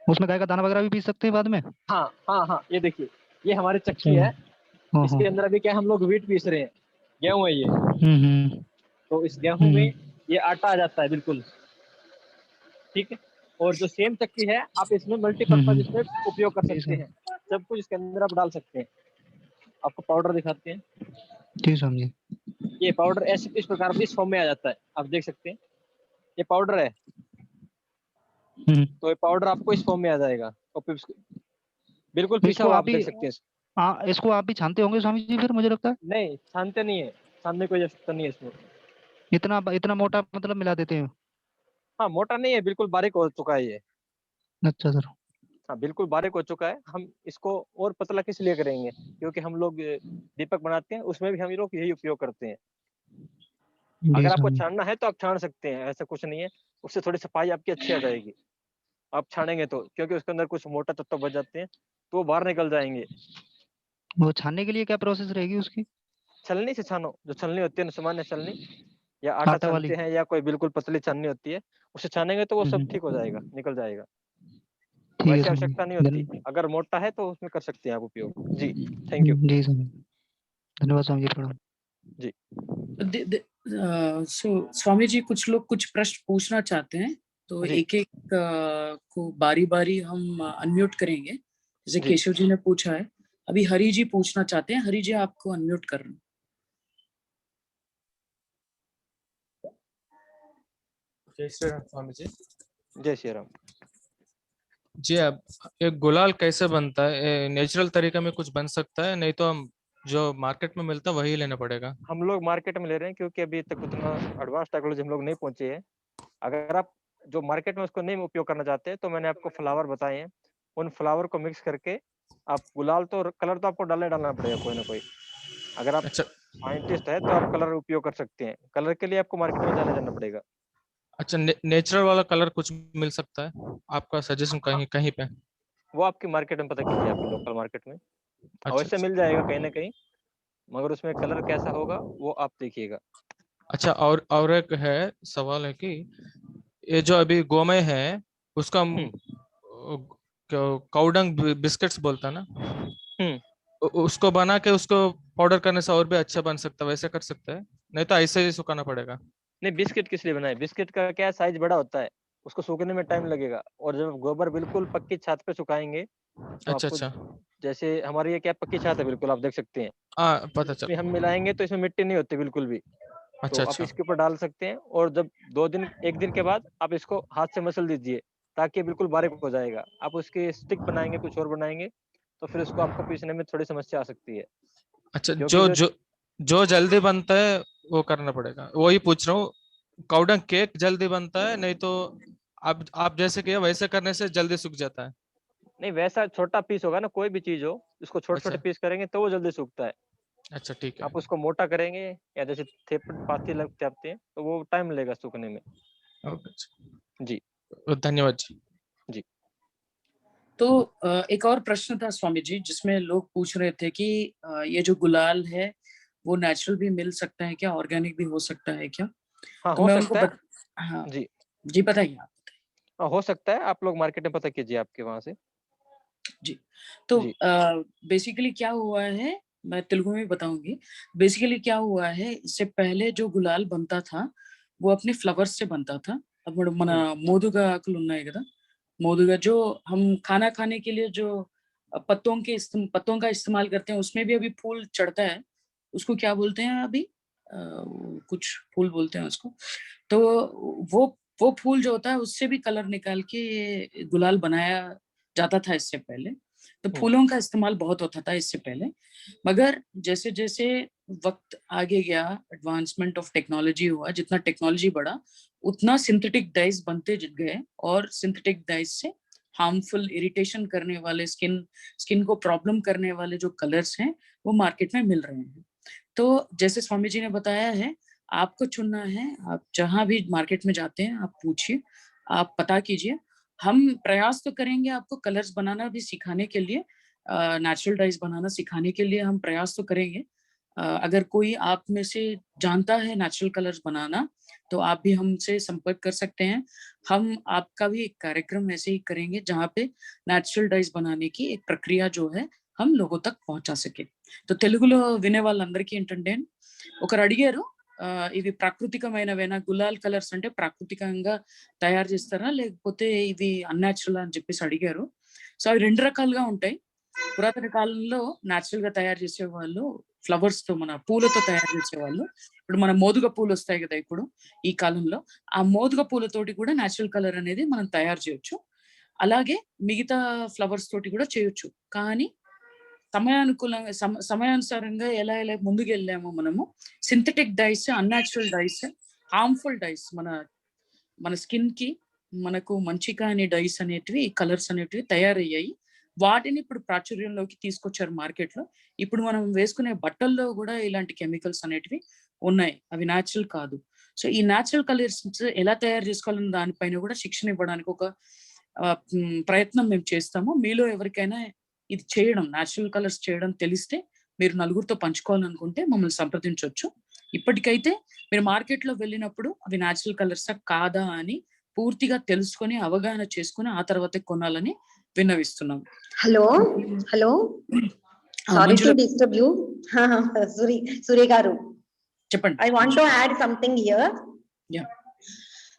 उसमें गाय का दाना वगैरह भी पी सकते हैं बाद में? हाँ हाँ हाँ, ये देखिए, ये हमारी चक्की अच्छा। है। हाँ इसके हाँ। अंदर अभी क्या हम लोग व्हीट पीस रहे हैं, गेहूं है ये। हम्म। तो इस गेहूं में ये आटा आ जाता है बिल्कुल, ठीक है। और जो सेम चक्की है आप इसमें मल्टीपर्पज इसमें उपयोग कर सकते हैं। सब कुछ इसके अंदर आप डाल सकते हैं। आपको पाउडर दिखाते हैं, जी स्वामी जी। ये पाउडर ऐसे इस प्रकार इस फॉर्म में आ जाता है, आप देख सकते हैं ये पाउडर है, तो ये पाउडर आपको इस फॉर्म में आ जाएगा और फिर बिल्कुल तो पिसा इसको हुआ आप आप भी देख सकते हैं। इसको आप भी छानते होंगे स्वामी जी फिर, मुझे लगता है नहीं छानते नहीं है, छानने की कोई आवश्यकता नहीं है इसमें। इतना इतना मोटा मतलब मिला देते हैं। हाँ मोटा नहीं है, बिल्कुल बारीक हो चुका है ये। अच्छा सर। हाँ बिल्कुल बारीक हो चुका है। हम इसको और पतला किस लिए करेंगे, क्योंकि हम लोग दीपक बनाते हैं, उसमें भी हम लोग यही उपयोग करते हैं। जी अगर आपको स्वामी। छानना है तो आप छान सकते हैं, ऐसा कुछ नहीं है। उससे थोड़ी सफाई आपकी अच्छी आ जाएगी आप छानेंगे तो, क्योंकि उसके अंदर कुछ मोटा तत्व बच जाते हैं तो वो बाहर निकल जाएंगे। वो छानने के लिए क्या प्रोसेस रहेगी उसकी? छलनी से छानो, जो छलनी होती है ना, सामान्य छलनी, या आटा आटा वाली? छानते हैं या कोई बिल्कुल पतली छलनी होती है, उससे छानेंगे तो वो सब हम्म, ठीक हो जाएगा, निकल जाएगा। ठीक है वैसे स्वामी। आवश्यकता नहीं होती, अगर मोटा है तो उसमें कर सकते हैं आप उपयोग। जी थैंक यू। जी स्वामी, धन्यवाद स्वामी जी, प्रणाम। जी स्वामी जी कुछ लोग कुछ प्रश्न पूछना चाहते हैं, तो जी एक एक को बारी बारी हम अनम्यूट करेंगे। जैसे जी केशव जी ने पूछा है, अभी हरि जी पूछना चाहते हैं। हरि जी आपको अनम्यूट कर रहे हैं। जय श्री राम स्वामी जी। जय श्री राम। जी अब एक गुलाल कैसे बनता है? नेचुरल तरीके में कुछ बन सकता है, नहीं तो हम जो मार्केट में मिलता है वही लेना पड़ेगा? हम लोग मार्केट में ले रहे हैं क्योंकि अभी तक उतना एडवांस टेक्नोलॉजी हम लोग नहीं पहुंचे हैं। अगर आप जो मार्केट में उसको नहीं उपयोग करना चाहते हैं तो मैंने आपको फ्लावर बताए हैं, उन फ्लावर को मिक्स करके आप गुलाल, तो कलर तो आपको डालना पड़ेगा कोई ना कोई। अगर आप अच्छा साइंटिस्ट है तो आप कलर उपयोग कर सकते हैं, कलर के लिए आपको मार्केट में जाना पड़ेगा। अच्छा, नेचुरल वाला कलर कुछ मिल सकता है? आपका सजेशन हाँ कहीं कहीं पे? वो आपकी मार्केट में पता कीजिए, आपकी लोकल मार्केट में अच्छा अवश्य अच्छा। मिल जाएगा कहीं ना कहीं, मगर उसमें कलर कैसा होगा वो आप देखिएगा। अच्छा, और एक है सवाल है कि ये जो अभी गोमय है उसका हम्म काउडंग बिस्किट्स बोलता है ना, हम्म उसको बना के उसको पाउडर करने से और भी अच्छा बन सकता है, वैसे कर सकता है? नहीं तो ऐसे ही सुखाना पड़ेगा? नहीं बिस्किट किस लिए बनाए, बिस्किट का क्या साइज बड़ा होता है, उसको सूखने में टाइम लगेगा। और जब गोबर बिल्कुल पक्की छत पे सुखाएंगे तो अच्छा आपको, अच्छा। जैसे हमारी ये क्या पक्की छत है बिल्कुल, आप देख सकते हैं, हाँ पता चल। इसमें हम मिलाएंगे तो इसमें मिट्टी नहीं होती बिल्कुल भी। तो अच्छा आप अच्छा। इसके ऊपर डाल सकते हैं और जब 2 दिन 1 दिन के बाद आप इसको हाथ से मसल दीजिए ताकि ये बिल्कुल बारीक हो जाएगा। आप उसके स्टिक बनाएंगे, कुछ और बनाएंगे तो फिर उसको आपको पीसने में थोड़ी समस्या आ सकती है, अच्छा, क्योंकि जो जो जो जो जल्दी बनता है वो करना पड़ेगा, वही पूछ रहा हूँ। काउडंग केक जल्दी बनता है, नहीं तो आप जैसे किया वैसे करने से जल्दी सूख जाता है? नहीं वैसा छोटा पीस होगा ना, कोई भी चीज हो उसको छोटे छोटे अच्छा पीस करेंगे तो वो जल्दी सूखता है। अच्छा, ठीक है। आप उसको मोटा करेंगे या जैसे थेप पाती लग जाते हैं तो वो टाइम लगेगा सूखने में। ओके, अच्छा। जी धन्यवाद जी। जी तो एक और प्रश्न था स्वामी जी, जिसमें लोग पूछ रहे थे कि ये जो गुलाल है वो नेचुरल भी मिल सकता है क्या, ऑर्गेनिक भी हो सकता है क्या? हाँ तो हो मैं उनको सकता है। हाँ जी जी, बताइए आप। हाँ हो सकता है, आप लोग मार्केट में पता कीजिए आपके वहां से। जी, तो जी बेसिकली क्या हुआ है, मैं तेलुगु में बताऊंगी। बेसिकली क्या हुआ है, इससे पहले जो गुलाल बनता था वो अपने फ्लावर्स से बनता था। अब మన మోదుగా ఆకులు ఉన్నాయి కదా, మోదుగా जो हम खाना खाने के लिए जो पत्तों का इस्तेमाल करते हैं, उसमें भी अभी फूल चढ़ता है। उसको क्या बोलते हैं अभी, कुछ फूल बोलते हैं उसको। तो वो वो फूल जो होता है उससे भी कलर निकाल के ये गुलाल बनाया जाता था इससे पहले। तो फूलों का इस्तेमाल बहुत होता था इससे पहले, मगर जैसे जैसे वक्त आगे गया, एडवांसमेंट ऑफ टेक्नोलॉजी हुआ, जितना टेक्नोलॉजी बढ़ा उतना सिंथेटिक डाइज बनते गए, और सिंथेटिक डाइज से हार्मफुल, इरिटेशन करने वाले, स्किन को प्रॉब्लम करने वाले जो कलर्स हैं वो मार्केट में मिल रहे हैं। तो जैसे स्वामी जी ने बताया है, आपको चुनना है, आप जहां भी मार्केट में जाते हैं आप पूछिए, आप पता कीजिए। हम प्रयास तो करेंगे आपको कलर्स बनाना भी सिखाने के लिए, नेचुरल डाइज बनाना सिखाने के लिए हम प्रयास तो करेंगे। अगर कोई आप में से जानता है नेचुरल कलर्स बनाना, तो आप भी हमसे संपर्क कर सकते हैं। हम आपका भी एक कार्यक्रम ऐसे ही करेंगे जहाँ पे नेचुरल डाइज बनाने की एक प्रक्रिया जो है हम लोगों तक पहुंचा सके। तो తెలుగులో వినే వాళ్ళందరికీ ఏంటంటే, ఒకరు అడిగారు, ఇవి ప్రాకృతికమైనవేనా, గులాల్ కలర్స్ అంటే ప్రాకృతికంగా తయారు చేస్తారా లేకపోతే ఇవి అన్యాచురల్ అని చెప్పేసి అడిగారు. సో అవి రెండు రకాలుగా ఉంటాయి. పురాతన కాలంలో న్యాచురల్ గా తయారు చేసేవాళ్ళు ఫ్లవర్స్ తో, మన పూలతో తయారు చేసేవాళ్ళు. ఇప్పుడు మన మోదుగ పూలు వస్తాయి కదా ఇప్పుడు ఈ కాలంలో, ఆ మోదుగ పూలతోటి కూడా న్యాచురల్ కలర్ అనేది మనం తయారు చేయొచ్చు. అలాగే మిగతా ఫ్లవర్స్ తోటి కూడా చేయొచ్చు. కానీ సమయానుకూలంగా సమయానుసారంగా ఎలా ఎలా ముందుకు వెళ్ళామో మనము, synthetic dyes, unnatural dyes, harmful dyes, మన స్కిన్ కి మనకు మంచి కాని డైస్ అనేటివి, కలర్స్ అనేటివి తయారయ్యాయి. వాటిని ఇప్పుడు ప్రాచుర్యంలోకి తీసుకొచ్చారు మార్కెట్ లో. ఇప్పుడు మనం వేసుకునే బట్టల్లో కూడా ఇలాంటి కెమికల్స్ అనేటివి ఉన్నాయి, అవి న్యాచురల్ కాదు. సో ఈ న్యాచురల్ కలర్స్ ఎలా తయారు చేసుకోవాలన్న దానిపైన కూడా శిక్షణ ఇవ్వడానికి ఒక ప్రయత్నం మేము చేస్తాము. మీలో ఎవరికైనా ఇది చేయడం, న్యాచురల్ కలర్స్ చేయడం తెలిస్తే మీరు నలుగురితో పంచుకోవాలనుకుంటే మమ్మల్ని సంప్రదించవచ్చు. ఇప్పటికైతే మీరు మార్కెట్ లో వెళ్ళినప్పుడు అవి న్యాచురల్ కలర్సా కాదా అని పూర్తిగా తెలుసుకొని అవగాహన చేసుకుని ఆ తర్వాతే కొనాలని విన్నవిస్తున్నాం. Hello hello, sorry to disturb you. Surya గారు, చెప్పండి. I want to add something here. Yeah.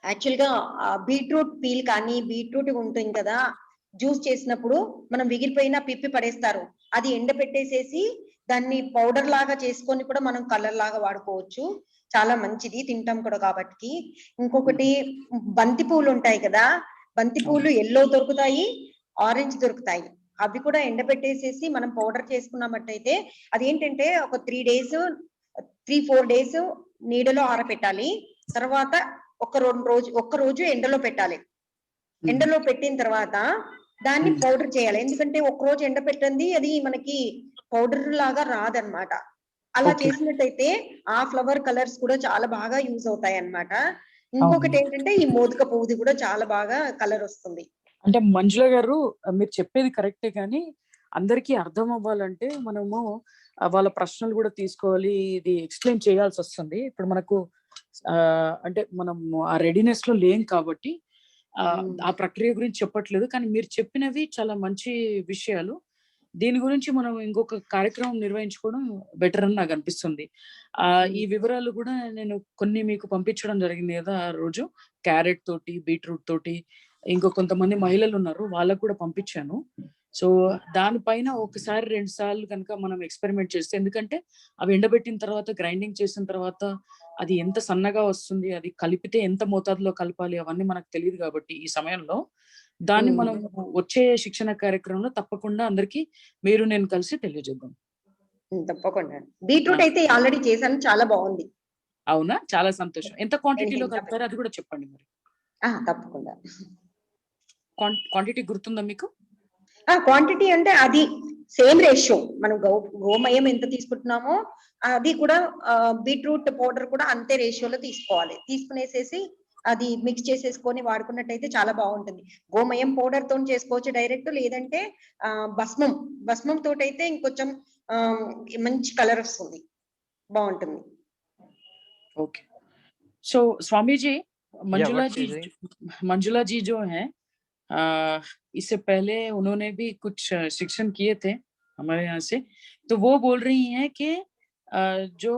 Actual గా బీట్రూట్ పీల్ కానీ, బీట్రూట్ ఉంటుంది కదా, జ్యూస్ చేసినప్పుడు మనం మిగిలిపోయిన పిప్పి పడేస్తారు. అది ఎండ పెట్టేసేసి దాన్ని పౌడర్ లాగా చేసుకొని కూడా మనం కలర్ లాగా వాడుకోవచ్చు. చాలా మంచిది, తింటాం కూడా కాబట్టి. ఇంకొకటి బంతి పూలు ఉంటాయి కదా, బంతి పూలు ఎల్లో దొరుకుతాయి, ఆరెంజ్ దొరుకుతాయి. అవి కూడా ఎండ పెట్టేసేసి మనం పౌడర్ చేసుకున్నామట్టయితే అదేంటంటే ఒక 3-4 డేస్ నీడలో ఆరబెట్టాలి. తర్వాత ఒక్క రోజు ఎండలో పెట్టాలి. ఎండలో పెట్టిన తర్వాత దాన్ని పౌడర్ చేయాలి. ఎందుకంటే ఒక రోజు ఎండ పెట్టండి అది మనకి పౌడర్ లాగా రాదనమాట. అలా చేసినట్టయితే ఆ ఫ్లవర్ కలర్స్ కూడా చాలా బాగా యూజ్ అవుతాయి అన్నమాట. ఇంకొకటి ఏంటంటే ఈ మోదుక పువ్వుది కూడా చాలా బాగా కలర్ వస్తుంది. అంటే మంజుల గారు, మీరు చెప్పేది కరెక్టే, కానీ అందరికీ అర్థం అవ్వాలంటే మనము వాళ్ళ ప్రశ్నలు కూడా తీసుకోవాలి, ఇది ఎక్స్ప్లెయిన్ చేయాల్సి వస్తుంది. ఇప్పుడు మనకు అంటే మనం ఆ రెడీనెస్ లో లేం కాబట్టి ఆ ప్రక్రియ గురించి చెప్పట్లేదు. కానీ మీరు చెప్పినవి చాలా మంచి విషయాలు. దీని గురించి మనం ఇంకొక కార్యక్రమం నిర్వహించుకోవడం బెటర్ అని నాకు అనిపిస్తుంది. ఈ వివరాలు కూడా నేను కొన్ని మీకు పంపించడం జరిగింది కదా ఆ రోజు, క్యారెట్ తోటి, బీట్రూట్ తోటి, ఇంకో కొంతమంది మహిళలు ఉన్నారు వాళ్ళకు కూడా పంపించాను. సో దానిపైన ఒకసారి 2 సార్లు కనుక మనం ఎక్స్పెరిమెంట్ చేస్తే, ఎందుకంటే అవి ఎండబెట్టిన తర్వాత, గ్రైండింగ్ చేసిన తర్వాత అది ఎంత సన్నగా వస్తుంది, అది కలిపితే ఎంత మోతాదులో కలపాలి అవన్నీ మనకు తెలియదు కాబట్టి ఈ సమయంలో దాన్ని మనం వచ్చే శిక్షణ కార్యక్రమంలో తప్పకుండా అందరికి మీరు నేను కలిసి తెలియజేద్దాం. తప్పకుండా. బీట్రూట్ అయితే ఆల్రెడీ చేశాను, చాలా బాగుంది. అవునా, చాలా సంతోషం. ఎంత క్వాంటిటీలో కలుపుతారో అది కూడా చెప్పండి మరి. తప్పకుండా. క్వాంటిటీ గుర్తుందా మీకు? క్వాంటిటీ అంటే అది సేమ్ రేషియో, మనం గోమయం ఎంత తీసుకుంటున్నామో అది కూడా బీట్రూట్ పౌడర్ కూడా అంతే రేషియోలో తీసుకోవాలి. తీసుకునేసేసి అది మిక్స్ చేసేసుకొని వాడుకున్నట్టయితే చాలా బాగుంటుంది. గోమయం పౌడర్ తో చేసుకోవచ్చు డైరెక్ట్, లేదంటే భస్మం తోటి అయితే ఇంకొంచెం మంచి కలర్ వస్తుంది, బాగుంటుంది. ఓకే. సో స్వాमीजी, मंजुला जी जो है इससे पहले उन्होंने भी कुछ शिक्षण किए थे हमारे यहाँ से, तो वो बोल रही हैं कि जो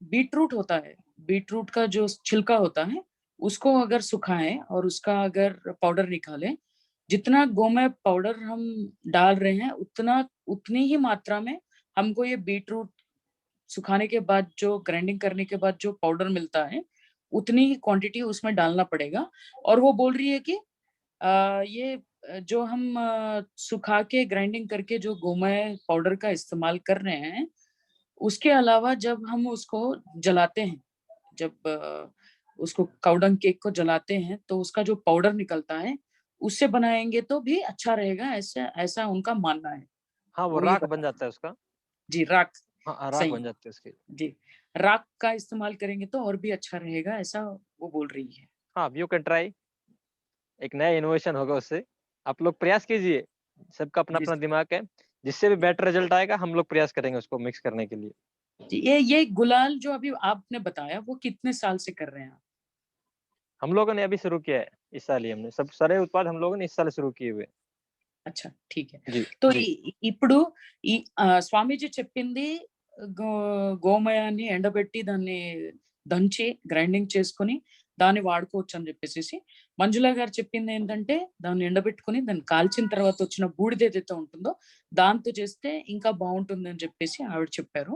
बीटरूट होता है, बीटरूट का जो छिलका होता है उसको अगर सुखाएं और उसका अगर पाउडर निकालें, जितना गोमय पाउडर हम डाल रहे हैं उतनी ही मात्रा में हमको ये बीटरूट सुखाने के बाद, जो ग्राइंडिंग करने के बाद जो पाउडर मिलता है उतनी ही क्वांटिटी उसमें डालना पड़ेगा। और वो बोल रही है कि ये जो हम सुखा के ग्राइंडिंग करके जो गोमय पाउडर का इस्तेमाल कर रहे हैं, उसके अलावा जब हम उसको जलाते हैं, जब उसको काउडंग केक को जलाते हैं तो उसका जो पाउडर निकलता है उससे बनाएंगे तो भी अच्छा रहेगा, ऐसा उनका मानना है। हाँ, वो राख बन जाता है उसका। जी, राख। राख बन जाती है उसकी। जी, राख का इस्तेमाल करेंगे तो और भी अच्छा रहेगा, ऐसा वो बोल रही है। हाँ, यू कैन ट्राई, एक नया इनोवेशन होगा उससे। आप लोग प्रयास कीजिए, सबका अपना अपना दिमाग है, जिससे भी बेटर रिजल्ट आएगा हम लोग प्रयास करेंगे उसको मिक्स करने के लिए। ये गुलाल जो अभी आपने बताया वो कितने साल से कर रहे हैं आप? हम लोगों ने अभी शुरू किया है, इस साल ही हमने सब सारे उत्पाद हम लोगों ने इस साल शुरू किए हुए। अच्छा, ठीक है। जी, तो ఇప్పుడు ఈ స్వామీజీ చెప్పింది గోమయాన్ని ఎండబెట్టి దాన్ని దంచి గ్రైండింగ్ చేసుకొని దాన్ని వాడుకోవచ్చు అని చెప్పేసి. మంజుల గారు చెప్పింది ఏంటంటే దాన్ని ఎండబెట్టుకుని దాన్ని కాల్చిన తర్వాత వచ్చిన బూడిద ఏదైతే ఉంటుందో దాంతో చేస్తే ఇంకా బాగుంటుంది అని చెప్పేసి ఆవిడ చెప్పారు.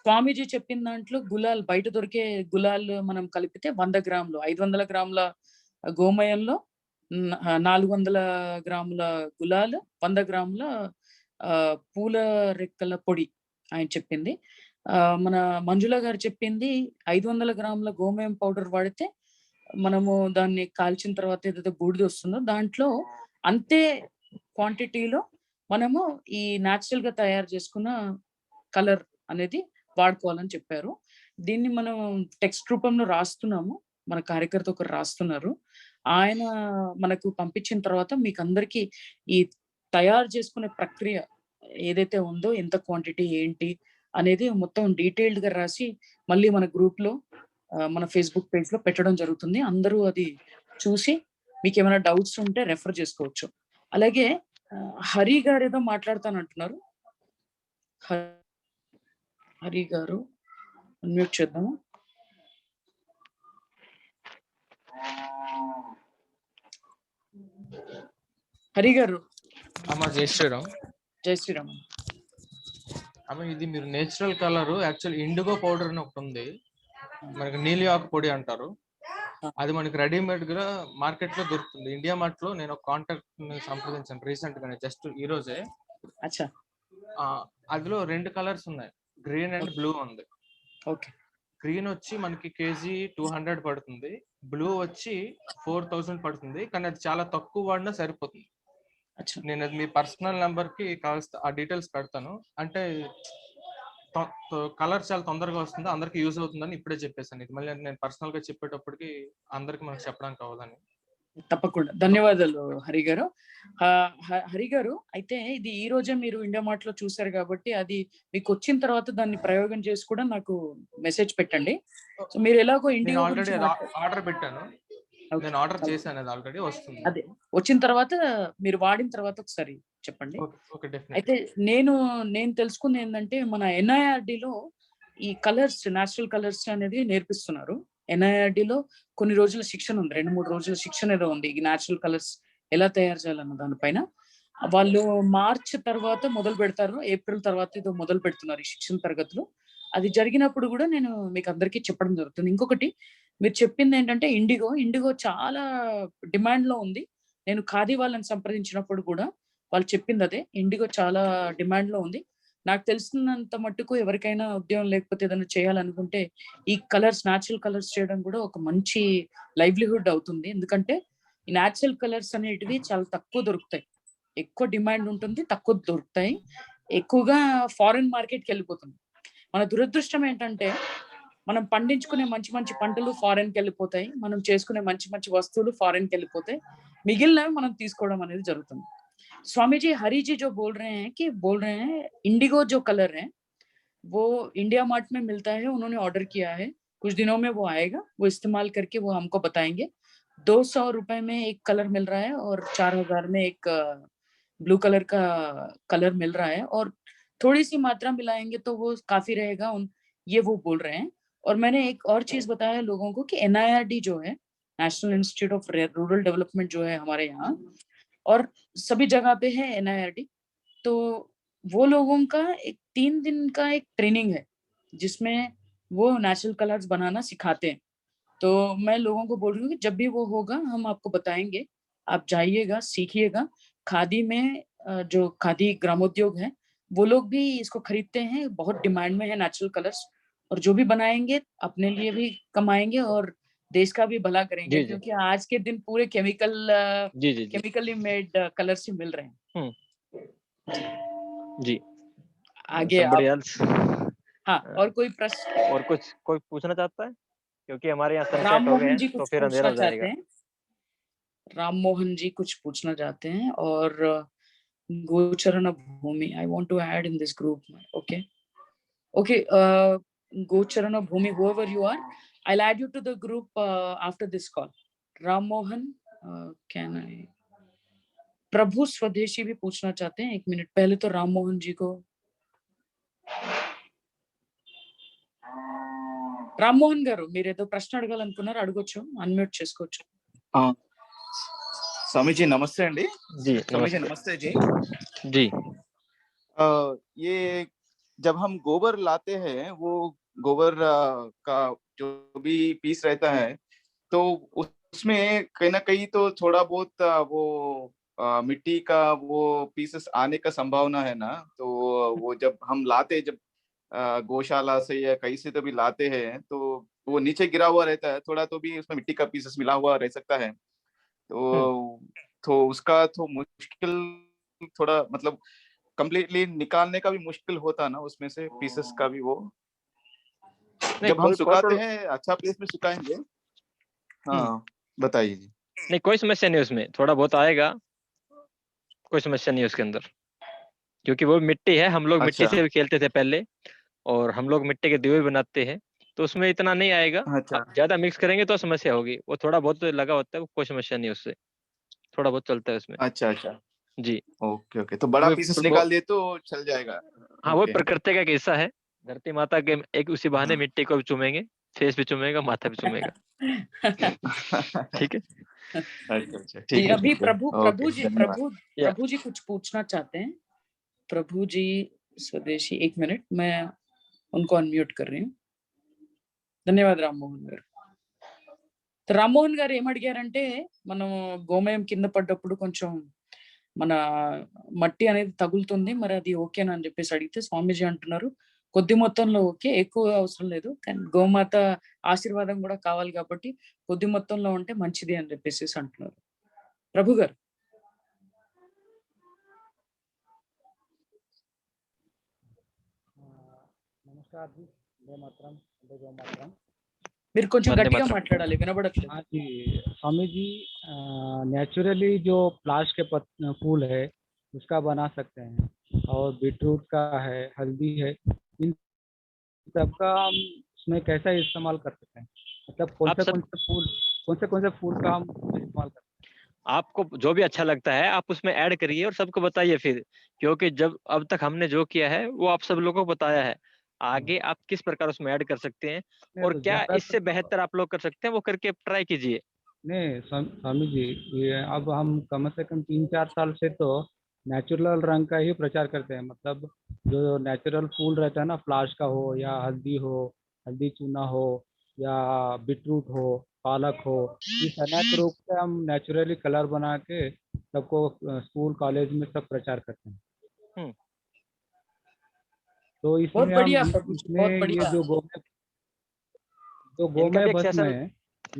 స్వామీజీ చెప్పిన దాంట్లో గులాల్, బయట దొరికే గులాల్ మనం కలిపితే 100 గ్రాములు, 500 గ్రాముల గోమయంలో 400 గ్రాముల గులాల్, 100 గ్రాముల పూల రెక్కల పొడి ఆయన చెప్పింది. మన మంజుల గారు చెప్పింది 500 గ్రాముల గోమయం పౌడర్ వాడితే మనము దాన్ని కాల్చిన తర్వాత ఏదైతే బూడిద వస్తుందో దాంట్లో అంతే క్వాంటిటీలో మనము ఈ న్యాచురల్ గా తయారు చేసుకున్న కలర్ అనేది వాడుకోవాలని చెప్పారు. దీన్ని మనం టెక్స్ట్ రూపంలో రాస్తున్నాము, మన కార్యకర్త ఒకరు రాస్తున్నారు. ఆయన మనకు పంపించిన తర్వాత మీకు అందరికీ ఈ తయారు చేసుకునే ప్రక్రియ ఏదైతే ఉందో, ఎంత క్వాంటిటీ ఏంటి అనేది మొత్తం డీటెయిల్డ్ గా రాసి మళ్ళీ మన గ్రూప్ లో, మన ఫేస్బుక్ పేజ్ లో పెట్టడం జరుగుతుంది. అందరూ అది చూసి మీకు ఏమైనా డౌట్స్ ఉంటే రెఫర్ చేసుకోవచ్చు. అలాగే హరి గారు ఏదో మాట్లాడతానంటున్నారు. హరి గారు అన్మ్యూట్ చేద్దాము. హరి గారు. అమ్మ జై శ్రీరామ్. జై శ్రీరామ్. అమ్మ ఇది మీరు natural colour, actual IndiGo powder అని ఒకటి ఉంది, మనకి నీలి ఆకు పొడి అంటారు. అది మనకి రెడీమేడ్ గా మార్కెట్ లో దొరుకుతుంది. ఇండియా మార్ట్ లో నేను ఒక కాంటాక్ట్ సంప్రదించాను రీసెంట్ గానే, జస్ట్ ఈ రోజే. అందులో 2 కలర్స్ ఉన్నాయి, గ్రీన్ అండ్ బ్లూ ఉంది. ఓకే. గ్రీన్ వచ్చి మనకి కేజీ 200 పడుతుంది, బ్లూ వచ్చి 4000 పడుతుంది. కానీ అది చాలా తక్కువ వాడినా సరిపోతుంది. నేను అది మీ పర్సనల్ నెంబర్ కి కావాల్సిన ఆ డీటెయిల్స్ పెడతాను. అంటే కలర్ చాలా తొందరగా వస్తుంది, అందరికి యూజ్ అవుతుందని ఇప్పుడే చెప్పేసాను. ఇది మళ్ళీ నేను పర్సనల్ గా చెప్పేటప్పటికి అందరికి మనకు చెప్పడానికి అవ్వదని. తప్పకుండా ధన్యవాదాలు హరి గారు. హరి గారు, అయితే ఇది ఈ రోజే మీరు ఇండియా మార్ట్ లో చూసారు కాబట్టి అది మీకు వచ్చిన తర్వాత దాన్ని ప్రయోగం చేసి కూడా నాకు మెసేజ్ పెట్టండి. సో మీరు ఎలాగో ఇండియా ఆల్రెడీ ఆర్డర్ పెట్టాను, నేను ఆర్డర్ చేశాను, అది ఆల్రెడీ వస్తుంది. అదే వచ్చిన తర్వాత మీరు వాడిన తర్వాత ఒకసారి చెప్పండి. అయితే నేను తెలుసుకుంది ఏంటంటే మన NIRD లో ఈ కలర్స్, న్యాచురల్ కలర్స్ అనేది నేర్పిస్తున్నారు. NIRD లో కొన్ని రోజుల శిక్షణ ఉంది, 2-3 రోజుల శిక్షణ ఏదో ఉంది ఈ న్యాచురల్ కలర్స్ ఎలా తయారు చేయాలన్న దానిపైన. వాళ్ళు మార్చ్ తర్వాత మొదలు పెడతారు, ఏప్రిల్ తర్వాత ఏదో మొదలు పెడుతున్నారు ఈ శిక్షణ తరగతులు. అది జరిగినప్పుడు కూడా నేను మీకు అందరికీ చెప్పడం జరుగుతుంది. ఇంకొకటి మీరు చెప్పింది ఏంటంటే ఇండిగో చాలా డిమాండ్ లో ఉంది. నేను ఖాదీ వాళ్ళని సంప్రదించినప్పుడు కూడా వాళ్ళు చెప్పింది అదే, ఇండిగో చాలా డిమాండ్ లో ఉంది. నాకు తెలిసినంత మట్టుకు ఎవరికైనా ఉద్యోగం లేకపోతే ఏదైనా చేయాలనుకుంటే ఈ కలర్స్, న్యాచురల్ కలర్స్ చేయడం కూడా ఒక మంచి లైవ్లీహుడ్ అవుతుంది. ఎందుకంటే ఈ న్యాచురల్ కలర్స్ అనేటివి చాలా తక్కువ దొరుకుతాయి, ఎక్కువ డిమాండ్ ఉంటుంది, తక్కువ దొరుకుతాయి, ఎక్కువగా ఫారిన్ మార్కెట్కి వెళ్ళిపోతుంది. మన దురదృష్టం ఏంటంటే మనం పండించుకునే మంచి మంచి పంటలు ఫారెన్కి వెళ్ళిపోతాయి, మనం చేసుకునే మంచి మంచి వస్తువులు ఫారెన్కి వెళ్ళిపోతాయి, మిగిలినవి మనం తీసుకోవడం అనేది జరుగుతుంది. स्वामी जी, हरी जी जो बोल रहे हैं इंडिगो जो कलर है वो इंडिया मार्ट में मिलता है, उन्होंने ऑर्डर किया है, कुछ दिनों में वो आएगा, वो इस्तेमाल करके वो हमको बताएंगे. 200 रुपए में एक कलर मिल रहा है और 4000 में एक ब्लू कलर का कलर मिल रहा है, और थोड़ी सी मात्रा मिलाएंगे तो वो काफी रहेगा, ये वो बोल रहे हैं. और मैंने एक और चीज बताया लोगों को कि NIRD जो है, national institute of rural development जो है हमारे यहाँ, और सभी जगह पे है NIRD, तो वो लोगों का एक 3 दिन का एक ट्रेनिंग है जिसमें वो नेचुरल कलर्स बनाना सिखाते हैं. तो मैं लोगों को बोल रही हूँ कि जब भी वो होगा हम आपको बताएंगे, आप जाइएगा, सीखिएगा. खादी में जो खादी ग्रामोद्योग है वो लोग भी इसको खरीदते हैं, बहुत डिमांड में है नेचुरल कलर्स, और जो भी बनाएंगे अपने लिए भी कमाएंगे और देश का भी भला करेंगे, क्योंकि आज के दिन पूरे केमिकली मेड कलर्स ही मिल रहे हैं. जी आगे हाँ, और कोई प्रश्न और कोई पूछना चाहता है? क्योंकि हमारे यहाँ सनसेट हो राममोहन गए जी तो कुछ फिर अंधेरा पूछना हो जाएगा. चाहते हैं. राममोहन जी कुछ पूछना चाहते हैं. और गोचरण भूमि, I want to add in this group. Okay. Gocharan Bhumi, whoever you are, I'll add you to the group after this call. Ram Mohan, can I? प्रभु स्वदेशी भी पूछना चाहते हैं, 1 मिनट पहले तो राम मोहन जी को. రామ్మోహన్ గారు, మీరు ఏదో ప్రశ్న అడగాలనుకున్నారు, అడగొచ్చు, అన్మ్యూట్ చేసుకోవచ్చు. स्वामी जी नमस्ते अंडी। जी स्वामी जी नमस्ते। नमस्ते जी। जी ये जब हम गोबर लाते हैं वो गोबर का जो भी पीस रहता है तो उसमें कहीं ना कहीं तो थोड़ा बहुत वो मिट्टी का वो पीसेस आने का संभावना है ना। तो वो जब हम लाते जब गौशाला से या कहीं से तो भी लाते हैं तो वो नीचे गिरा हुआ रहता है, थोड़ा तो भी उसमें मिट्टी का पीसेस मिला हुआ रह सकता है। तो उसका तो मुश्किल थोड़ा मतलब कंप्लीटली निकालने का भी मुश्किल होता ना उसमें से पीसेस का भी वो नहीं, जब हम कोई सुखाते हैं अच्छा प्लेस में सुखाएंगे। हाँ बताइए जी। नहीं, कोई समस्या नहीं उसमें, थोड़ा बहुत आएगा, कोई समस्या नहीं है उसके अंदर, क्योंकि वो मिट्टी है। हम लोग मिट्टी अच्छा से भी खेलते थे पहले, और हम लोग मिट्टी के दीवे बनाते हैं, तो उसमें इतना नहीं आएगा। अच्छा आप ज्यादा मिक्स करेंगे तो समस्या होगी। वो थोड़ा बहुत लगा होता है, वो कोई समस्या नहीं है उससे, थोड़ा बहुत चलता है उसमें। अच्छा अच्छा जी ओके ओके, तो बड़ा पीसेस निकाल दे तो चल जाएगा। हाँ, वो ओके प्रकृति का एक हिस्सा है। धरती माता के एक उसी बहाने मिट्टी को भी चूमेंगे, फेस भी चूमेगा, माथा भी चूमेगा। ठीक है। अच्छा अच्छा जी, ठीक है अभी ठीक है। प्रभु ओके धन्यवाद। प्रभु जी कुछ पूछना चाहते हैं। प्रभु जी स्वदेशी, 1 मिनट, मैं उनको अनम्यूट कर रही हूँ। ధన్యవాదాలు రామ్మోహన్ గారు. రామ్మోహన్ గారు ఏమడిగారంటే, మనం గోమయం కింద పడ్డప్పుడు కొంచెం మన మట్టి అనేది తగులుతుంది, మరి అది ఓకేనా అని చెప్పేసి అడిగితే స్వామీజీ అంటున్నారు, కొద్ది మొత్తంలో ఓకే, ఎక్కువ అవసరం లేదు, కానీ గోమాత ఆశీర్వాదం కూడా కావాలి కాబట్టి కొద్ది మొత్తంలో ఉంటే మంచిది అని చెప్పేసి అంటున్నారు. ప్రభు గారు. नमस्कार जी। जय मातरम। जय गौ मातरम। మీరు కొంచెం వందే గట్టిగా మాతరం. మాట్లాడాలి, వినబడట్లేదు. हाँ जी, स्वामी जी नेचुरली जो प्लाश के फूल है उसका बना सकते हैं, और बीटरूट का है, हल्दी है, इन सबका हम उसमें कैसा इस्तेमाल कर सकते हैं? मतलब आप सब कौन से फूल का हम इस्तेमाल कर सकते हैं? आपको जो भी अच्छा लगता है आप उसमें ऐड करिए और सबको बताइए फिर, क्योंकि जब अब तक हमने जो किया है वो आप सब लोगों को बताया है। आगे आप किस प्रकार उसमें ऐड कर सकते हैं नहीं और तो क्या ज्यादा इससे बेहतर आप लोग कर सकते हैं, वो करके ट्राई कीजिए। नहीं स्वामी जी, ये अब हम कम से कम 3-4 साल से तो नेचुरल रंग का ही प्रचार करते हैं। मतलब जो नेचुरल फूल रहता है ना, फ्लाश का हो या हल्दी चूना हो या बीटरूट हो, पालक हो, इस अनेक रूप से हम नेचुरली कलर बना के सबको स्कूल कॉलेज में सब प्रचार करते हैं। हम्म। तो बहुत इसमें हम बढ़िया प्रभु जी, बहुत इसमें ये बढ़िया। जो इनका गोमय भी एक भस्म ऐसा है,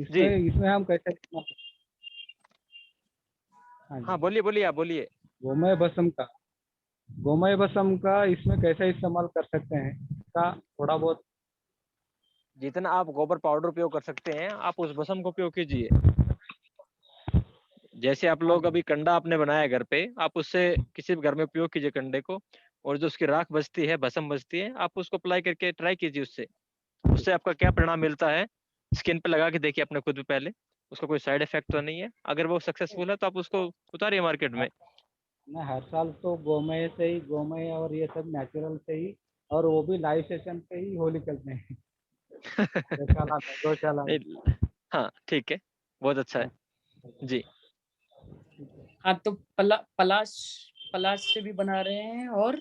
जी इसमें हम कैसे इस्तेमाल करते हैं? हाँ हाँ, जी, बोलिए बोलिए, आप बोलिए। गोमय भस्म का इसमें कैसे इस्तेमाल कर सकते हैं, इसका थोड़ा बहुत। जितना आप गोबर पाउडर उपयोग कर सकते हैं आप उस भस्म को उपयोग कीजिए। जैसे आप हाँ लोग जी, अभी कंडा आपने बनाया घर पे, आप उससे किसी भी घर में उपयोग कीजिए कंडे को, और जो उसकी राख बचती है, भस्म बचती है, आप उसको अप्लाई करके ट्राई कीजिए। उससे उससे आपका क्या परिणाम मिलता है, स्किन पे लगा के देखिए अपने खुद भी पहले, उसका कोई साइड इफेक्ट तो नहीं है। अगर वो सक्सेसफुल है तो आप उसको उतारिए मार्केट में। मैं हर साल तो गोमय और ये सब नेचुरल से ही, और वो भी लाइव सेशन पे ही होली खेलते हैं। गौशाला में। नहीं, हाँ ठीक है, बहुत अच्छा है जी। हाँ, तो పలాష్ से भी बना रहे हैं, और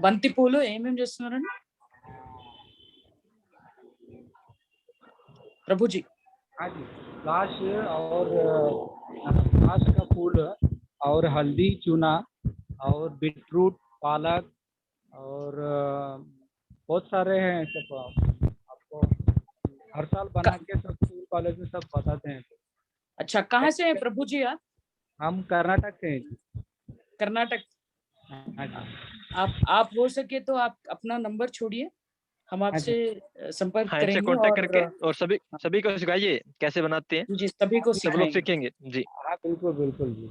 బంతి పూలు ఏమేం చేస్తున్నారండి प्रभु जी? हाँ जी, फ्लाश और फ्लाश का फूल और हल्दी चूना और बीटरूट, पालक और बहुत सारे हैं सब। आपको हर साल बना के सब स्कूल कॉलेज में सब बताते हैं। अच्छा, कहाँ से हैं प्रभु जी आप? हम कर्नाटक से हैं। कर्नाटक। हाँ जी। आप हो सके तो आप अपना नंबर छोड़िए, हम आपसे संपर्क हाँ, इनसे करेंगे, कांटेक्ट करके और और सभी को सिखाइए कैसे बनाते हैं, जी सभी को सब लोग सिखाएंगे। सीखेंगे जी। हाँ बिल्कुल बिल्कुल जी।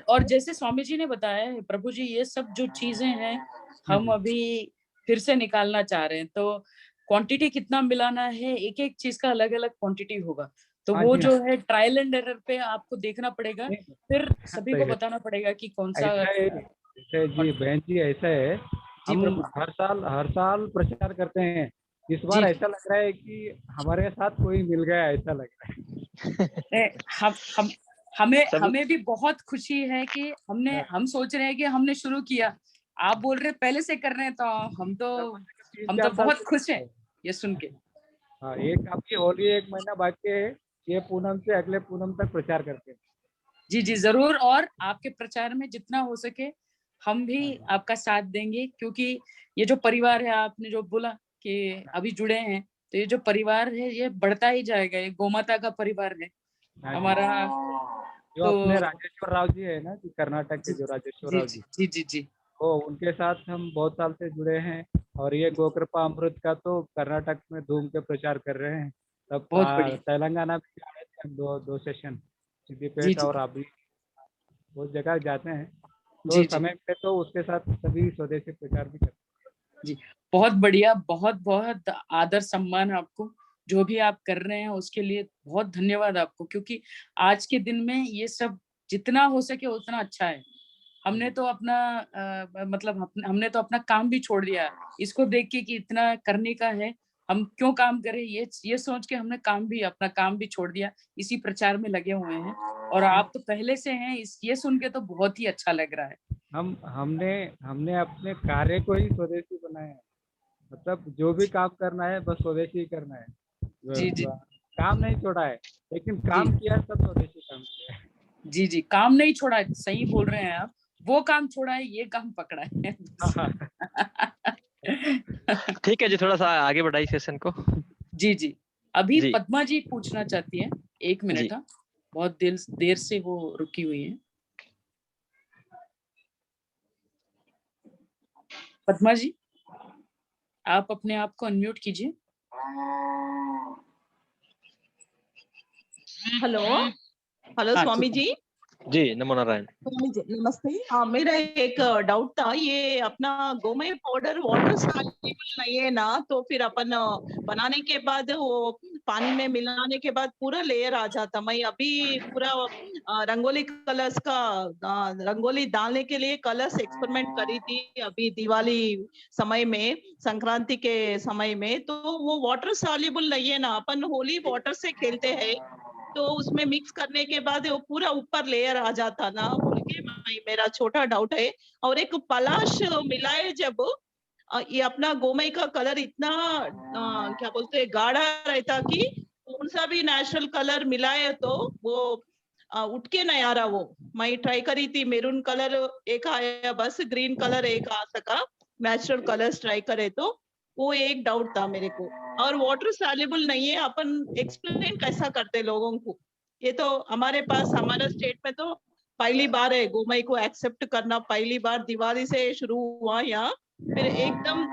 और जैसे स्वामी जी ने बताया है प्रभु जी, ये सब जो चीजें हैं हम अभी फिर से निकालना चाह रहे हैं, तो क्वांटिटी कितना मिलाना है, एक एक चीज का अलग अलग क्वांटिटी होगा, तो हाँ वो जी, जो है ट्रायल एंड एरर पे आपको देखना पड़ेगा, फिर सभी को बताना पड़ेगा कि कौन सा। ऐसा जी बहन जी, ऐसा है, जी हम प्रभु। हर साल प्रचार करते हैं। इस बार जी ऐसा लग रहा है कि हमारे साथ कोई मिल गया, ऐसा लग रहा है। हमें भी बहुत खुशी है कि हम सोच रहे हैं कि हमने शुरू किया, आप बोल रहे पहले से कर रहे हैं, तो हम तो बहुत खुश हैं ये सुन के। हाँ, एक आपकी होली 1 महीना बाकी है, ये पूनम से अगले पूनम तक प्रचार करते हैं। जी जी जरूर, और आपके प्रचार में जितना हो सके हम भी आपका साथ देंगे, क्योंकि ये जो परिवार है, आपने जो बोला कि अभी जुड़े हैं, तो ये जो परिवार है ये बढ़ता ही जाएगा, ये गोमाता का परिवार है हमारा। जो तो अपने राजेश्वर राव जी है ना, कि कर्नाटक के जो राजेश्वर राव जी, जी जी जी वो उनके साथ हम बहुत साल से जुड़े हैं, और ये गोकृपा अमृत का तो कर्नाटक में धूम के प्रचार कर रहे हैं। तब बहुत बढ़िया। तेलंगाना में भी आए थे हम, दो सेशन, जी सिद्दीपेट जी और अभी उस जगह जाते हैं, तो जी जी समय पे तो उसके साथ सभी स्वदेशी प्रचार भी करते हैं। जी बहुत बढ़िया, बहुत बहुत आदर सम्मान आपको, जो भी आप कर रहे हैं उसके लिए बहुत धन्यवाद आपको, क्योंकि आज के दिन में ये सब जितना हो सके उतना अच्छा है। हमने तो अपना हमने तो अपना काम भी छोड़ दिया, इसको देख के कि इतना करने का है, हम क्यों काम करें, ये सोच के हमने अपना काम भी छोड़ दिया, इसी प्रचार में लगे हुए हैं। और आप तो पहले से हैं, ये सुन के तो बहुत ही अच्छा लग रहा है। हमने अपने कार्य को ही स्वदेशी बनाया है, मतलब जो भी काम करना है बस स्वदेशी ही करना है। जी जी काम नहीं छोड़ा है, लेकिन काम किया है सब स्वदेशी काम किया है। जी जी काम नहीं छोड़ा है, सही बोल रहे हैं आप, वो काम छोड़ा है, ये काम पकड़ा है। ठीक है जी, थोड़ा सा आगे बढ़ाई सेशन को। जी जी अभी जी पद्मा जी पूछना चाहती है, 1 जी मिनट। हाँ, बहुत देर से वो रुकी हुई है। पद्मा जी, आप अपने आप को अनम्यूट कीजिए। हेलो हेलो हाँ स्वामी ठीक है। जी। जी नमो नारायण। स्वामी जी नमस्ते। मेरा एक डाउट था, ये अपना गोमय पाउडर वाटर सॉल्युबल नहीं है ना, तो फिर अपन बनाने के बाद वो पानी में मिलाने के बाद पूरा लेयर आ जाता। मैं अभी पूरा रंगोली कलर्स का रंगोली डालने के लिए कलर्स एक्सपेरिमेंट करी थी अभी दिवाली समय में, संक्रांति के समय में, तो वो वाटर सॉल्युबल नहीं है ना, अपन होली वाटर से खेलते हैं, तो उसमें मिक्स करने के बाद वो पूरा ऊपर लेयर आ जाता ना, बोल के मेरा छोटा डाउट है। और एक पलाश मिलाए जब ये अपना गोमय का कलर इतना क्या बोलते हैं गाढ़ा रहता कि कौन सा भी नेचुरल कलर मिलाए तो वो उठ के नहीं आ रहा। वो मैं ट्राई करी थी, मेरून कलर एक आया, बस ग्रीन कलर एक आ सका, नेचुरल कलर्स ट्राई करे तो वो एक डाउट था मेरे को। और वाटर सॉल्युबल नहीं है, अपन एक्सप्लेन कैसा करते लोगों को? ये तो हमारे पास हमारा स्टेट में तो पहली बार है गोमय को एक्सेप्ट करना, पहली बार दिवाली से शुरू हुआ यहाँ। फिर एकदम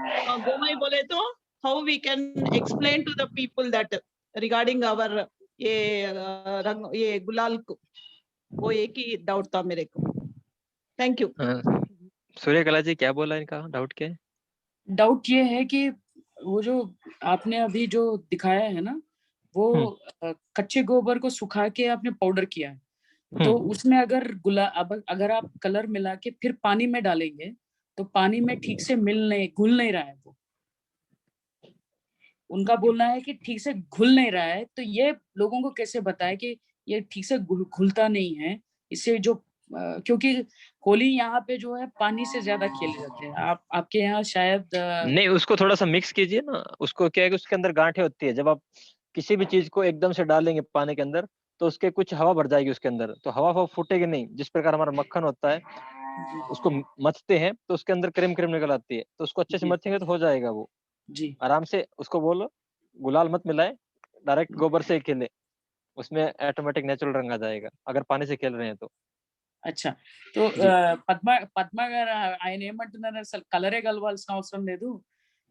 गोमय बोले तो how we can explain to the people that regarding our ये गुलाल को, वो एक ही डाउट था मेरे को। Thank you. सूर्यकला जी क्या बोला, इनका डाउट क्या है? डाउट ये है कि वो जो आपने अभी जो दिखाया है ना, वो कच्चे गोबर को सुखा के आपने पाउडर किया है, तो उसमें अगर आप कलर मिला के फिर पानी में डालेंगे तो पानी में ठीक से घुल नहीं रहा है। वो उनका बोलना है कि ठीक से घुल नहीं रहा है, तो ये लोगों को कैसे बताए कि ये ठीक से घुलता नहीं है। इससे जो क्योंकि होली यहाँ पे जो है पानी से ज्यादा खेले जाते हैं, आपके यहाँ शायद नहीं, उसको थोड़ा सा मिक्स कीजिए ना। उसको क्या है कि उसके अंदर गांठें होती है, जब आप किसी भी चीज को एकदम से डालेंगे पानी के अंदर तो उसके कुछ हवा भर जाएगी उसके अंदर, तो हवा फूटेगी नहीं। जिस प्रकार हमारा मक्खन होता है, उसको मथते हैं तो उसके अंदर क्रीम निकल आती है, तो उसको अच्छे से मथेंगे तो हो जाएगा वो जी। आराम से। उसको बोलो गुलाल मत मिलाए, डायरेक्ट गोबर से खेले, उसमें ऑटोमेटिक नेचुरल रंग आ जाएगा अगर पानी से खेल रहे हैं तो। अच्छा, तो పద్మ గారు ఆయన ఏమంటున్నారు, అసలు కలరే కలవాల్సిన అవసరం లేదు,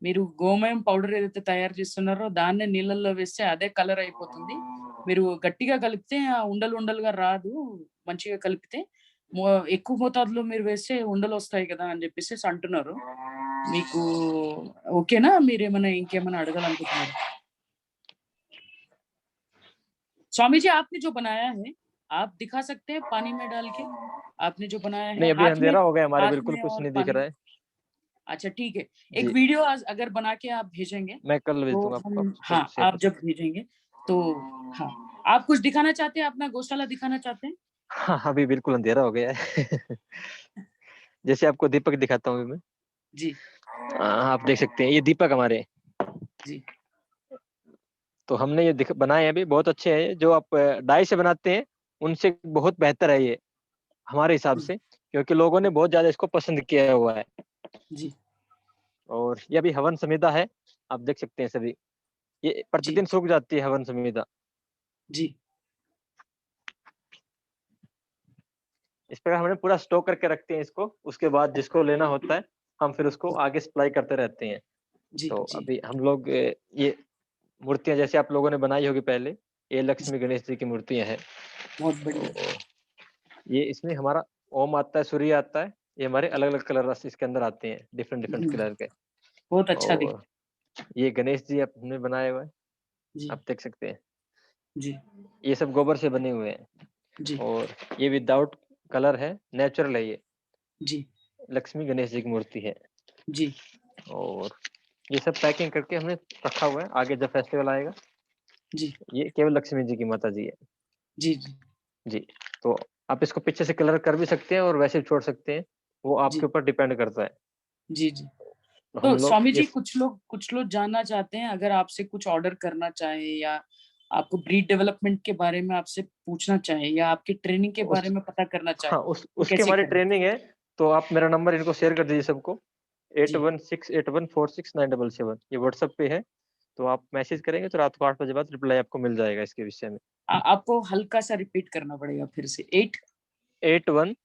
మీరు గోమయం పౌడర్ ఏదైతే తయారు చేస్తున్నారో దాన్నే నీళ్ళల్లో వేస్తే అదే కలర్ అయిపోతుంది, మీరు గట్టిగా కలిపితే ఆ ఉండలు ఉండలుగా రాదు, మంచిగా కలిపితే ఎక్కువ మోతాదులో మీరు వేస్తే ఉండలు వస్తాయి కదా అని చెప్పేసి అంటున్నారు. మీకు ఓకేనా? మీరేమైనా ఇంకేమైనా అడగాలనుకుంటున్నారు? स्वामी जी, आपने जो बनाया है आप दिखा सकते हैं पानी में डाल के? आपने जो बनाया है नहीं, अभी अंधेरा हो गया हमारे, बिल्कुल कुछ नहीं दिख रहा है। अच्छा ठीक है, एक वीडियो अगर बना के आप भेजेंगे मैं कल भेज तो दूंगा आपको। हाँ, आप जब भेजेंगे तो हाँ आप कुछ दिखाना चाहते हैं, अपना गौशाला दिखाना चाहते हैं? हाँ, अभी बिल्कुल अंधेरा हो गया है। जैसे आपको दीपक दिखाता हूँ अभी मैं। जी आप देख सकते हैं ये दीपक हमारे। जी तो हमने ये बनाए हैं अभी, बहुत अच्छे हैं ये। जो आप डाई से बनाते हैं उनसे बहुत बेहतर है ये हमारे हिसाब से, क्योंकि लोगों ने बहुत ज्यादा इसको पसंद किया हुआ है। जी और ये अभी हवन संहिता है, आप देख सकते हैं सभी। ये जी प्रतिदिन सूख जाती है हवन संहिता। जी इस प्रकार हमने पूरा स्टॉक करके रखते हैं इसको, उसके बाद जिसको लेना होता है हम फिर उसको आगे सप्लाई करते रहते हैं। जी तो जी अभी हम लोग ये मूर्तियां जैसे आप लोगों ने बनाई होगी पहले, ये लक्ष्मी गणेश जी की मूर्तियां हैं। बहुत बढ़िया। तो ये इसमें हमारा ओम आता है, सूर्य आता है, ये हमारे अलग अलग कलर इसके अंदर आते हैं, डिफरेंट डिफरेंट कलर के। बहुत अच्छा दिख। और ये गणेश जी हमने बनाए हुए हैं, जी आप देख सकते हैं। जी ये सब गोबर से बने हुए हैं। जी और ये विदाउट कलर है, नेचुरल है ये, जी लक्ष्मी गणेश जी की मूर्ति है। जी और ये सब पैकिंग करके हमने रखा हुआ है, आगे जब फेस्टिवल आएगा। जी ये केवल लक्ष्मी जी की माता जी है। जी जी जी। तो आप इसको पीछे से कलर कर भी सकते हैं और वैसे भी छोड़ सकते हैं, वो जी आपके ऊपर डिपेंड करता है। जी जी तो तो हम लोग स्वामी ये जी, कुछ लोग जानना चाहते हैं, अगर आपसे कुछ ऑर्डर करना चाहें या आपको ब्रीड डेवलपमेंट के बारे में आपसे पूछना चाहें या आपकी ट्रेनिंग के बारे उस में पता करना चाहें, हाँ तो उसकी कैसे हमारी करें? ट्रेनिंग है। तो आप मेरा नंबर इनको शेयर कर दीजिए सबको, जी 8168146977, ये व्हाट्सएप पे है। तो आप मैसेज करेंगे तो रात को 8 बजे बाद रिप्लाई आपको मिल जाएगा इसके विषय में। आपको हल्का सा रिपीट करना पड़ेगा फिर से। 81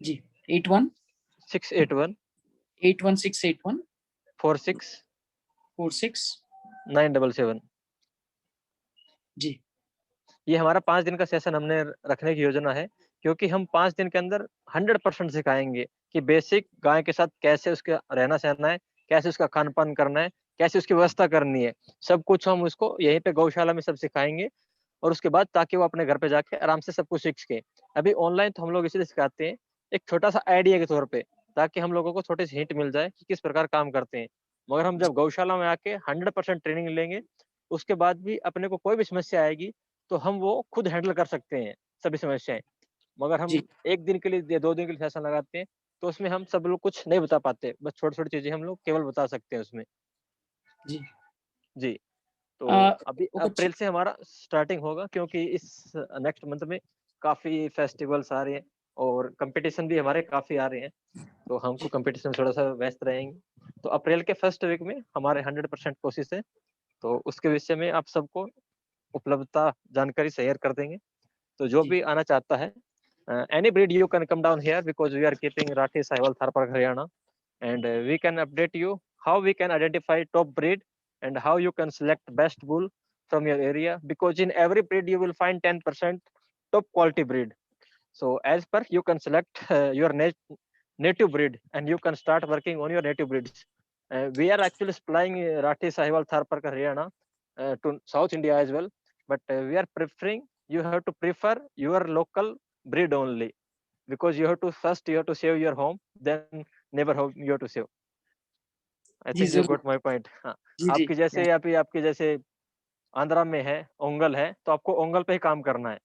जी 81 681 81681 46 46 977। जी ये हमारा 5 दिन का सेशन हमने रखने की योजना है, क्योंकि हम 5 दिन के अंदर 100% सिखाएंगे कि बेसिक गाय के साथ कैसे उसका रहना सहना है, कैसे उसका खान पान करना है, कैसे उसकी व्यवस्था करनी है। सब कुछ हम उसको यहीं पे गौशाला में सब सिखाएंगे। और उसके बाद ताकि वो अपने घर पे जाके आराम से सब कुछ सीख सके। अभी ऑनलाइन तो हम लोग इसलिए सिखाते हैं, एक छोटा सा आइडिया के तौर पे, ताकि हम लोगों को छोटे से हिंट मिल जाए कि किस प्रकार काम करते हैं। मगर हम जब गौशाला में आके 100% ट्रेनिंग लेंगे, उसके बाद भी अपने को कोई भी समस्या आएगी तो हम वो खुद हैंडल कर सकते हैं सभी समस्याएं। मगर हम जी 1 दिन के लिए या 2 दिन के लिए सेशन लगाते हैं, तो उसमें हम सब लोग कुछ नहीं बता पाते, बस छोटी छोटी चीजें हम लोग केवल बता सकते हैं उसमें। जी जी। तो अभी बहुत अच्छी। अप्रैल से हमारा स्टार्टिंग होगा, क्योंकि इस नेक्स्ट मंथ में काफी फेस्टिवल्स आ रहे हैं और कंपटीशन भी हमारे काफी आ रहे हैं। तो हमको कंपटीशन में थोड़ा सा व्यस्त रहेंगे। तो अप्रैल के फर्स्ट वीक में हमारे 100% कोशिश है। तो उसके विषय में आप सबको उपलब्धता जानकारी शेयर कर देंगे। तो जो जी भी आना चाहता है, any breed you can come down here, because we are keeping Rathi Sahiwal Tharparkar Haryana, and we can update you how we can identify top breed and how you can select best bull from your area, because in every breed you will find 10% top quality breed. So as per you can select your native breed and you can start working on your native breeds. We are actually supplying Rathi Sahiwal Tharparkar Haryana to South India as well, but we are preferring you have to prefer your local breed only, because you have to first you have to save your home, then never home you have to save. I ji think you जरूर। got my point. हाँ, जी जी आपकी जैसे आंध्रा में है ओंगल है, तो आपको ओंगल पे ही काम करना है।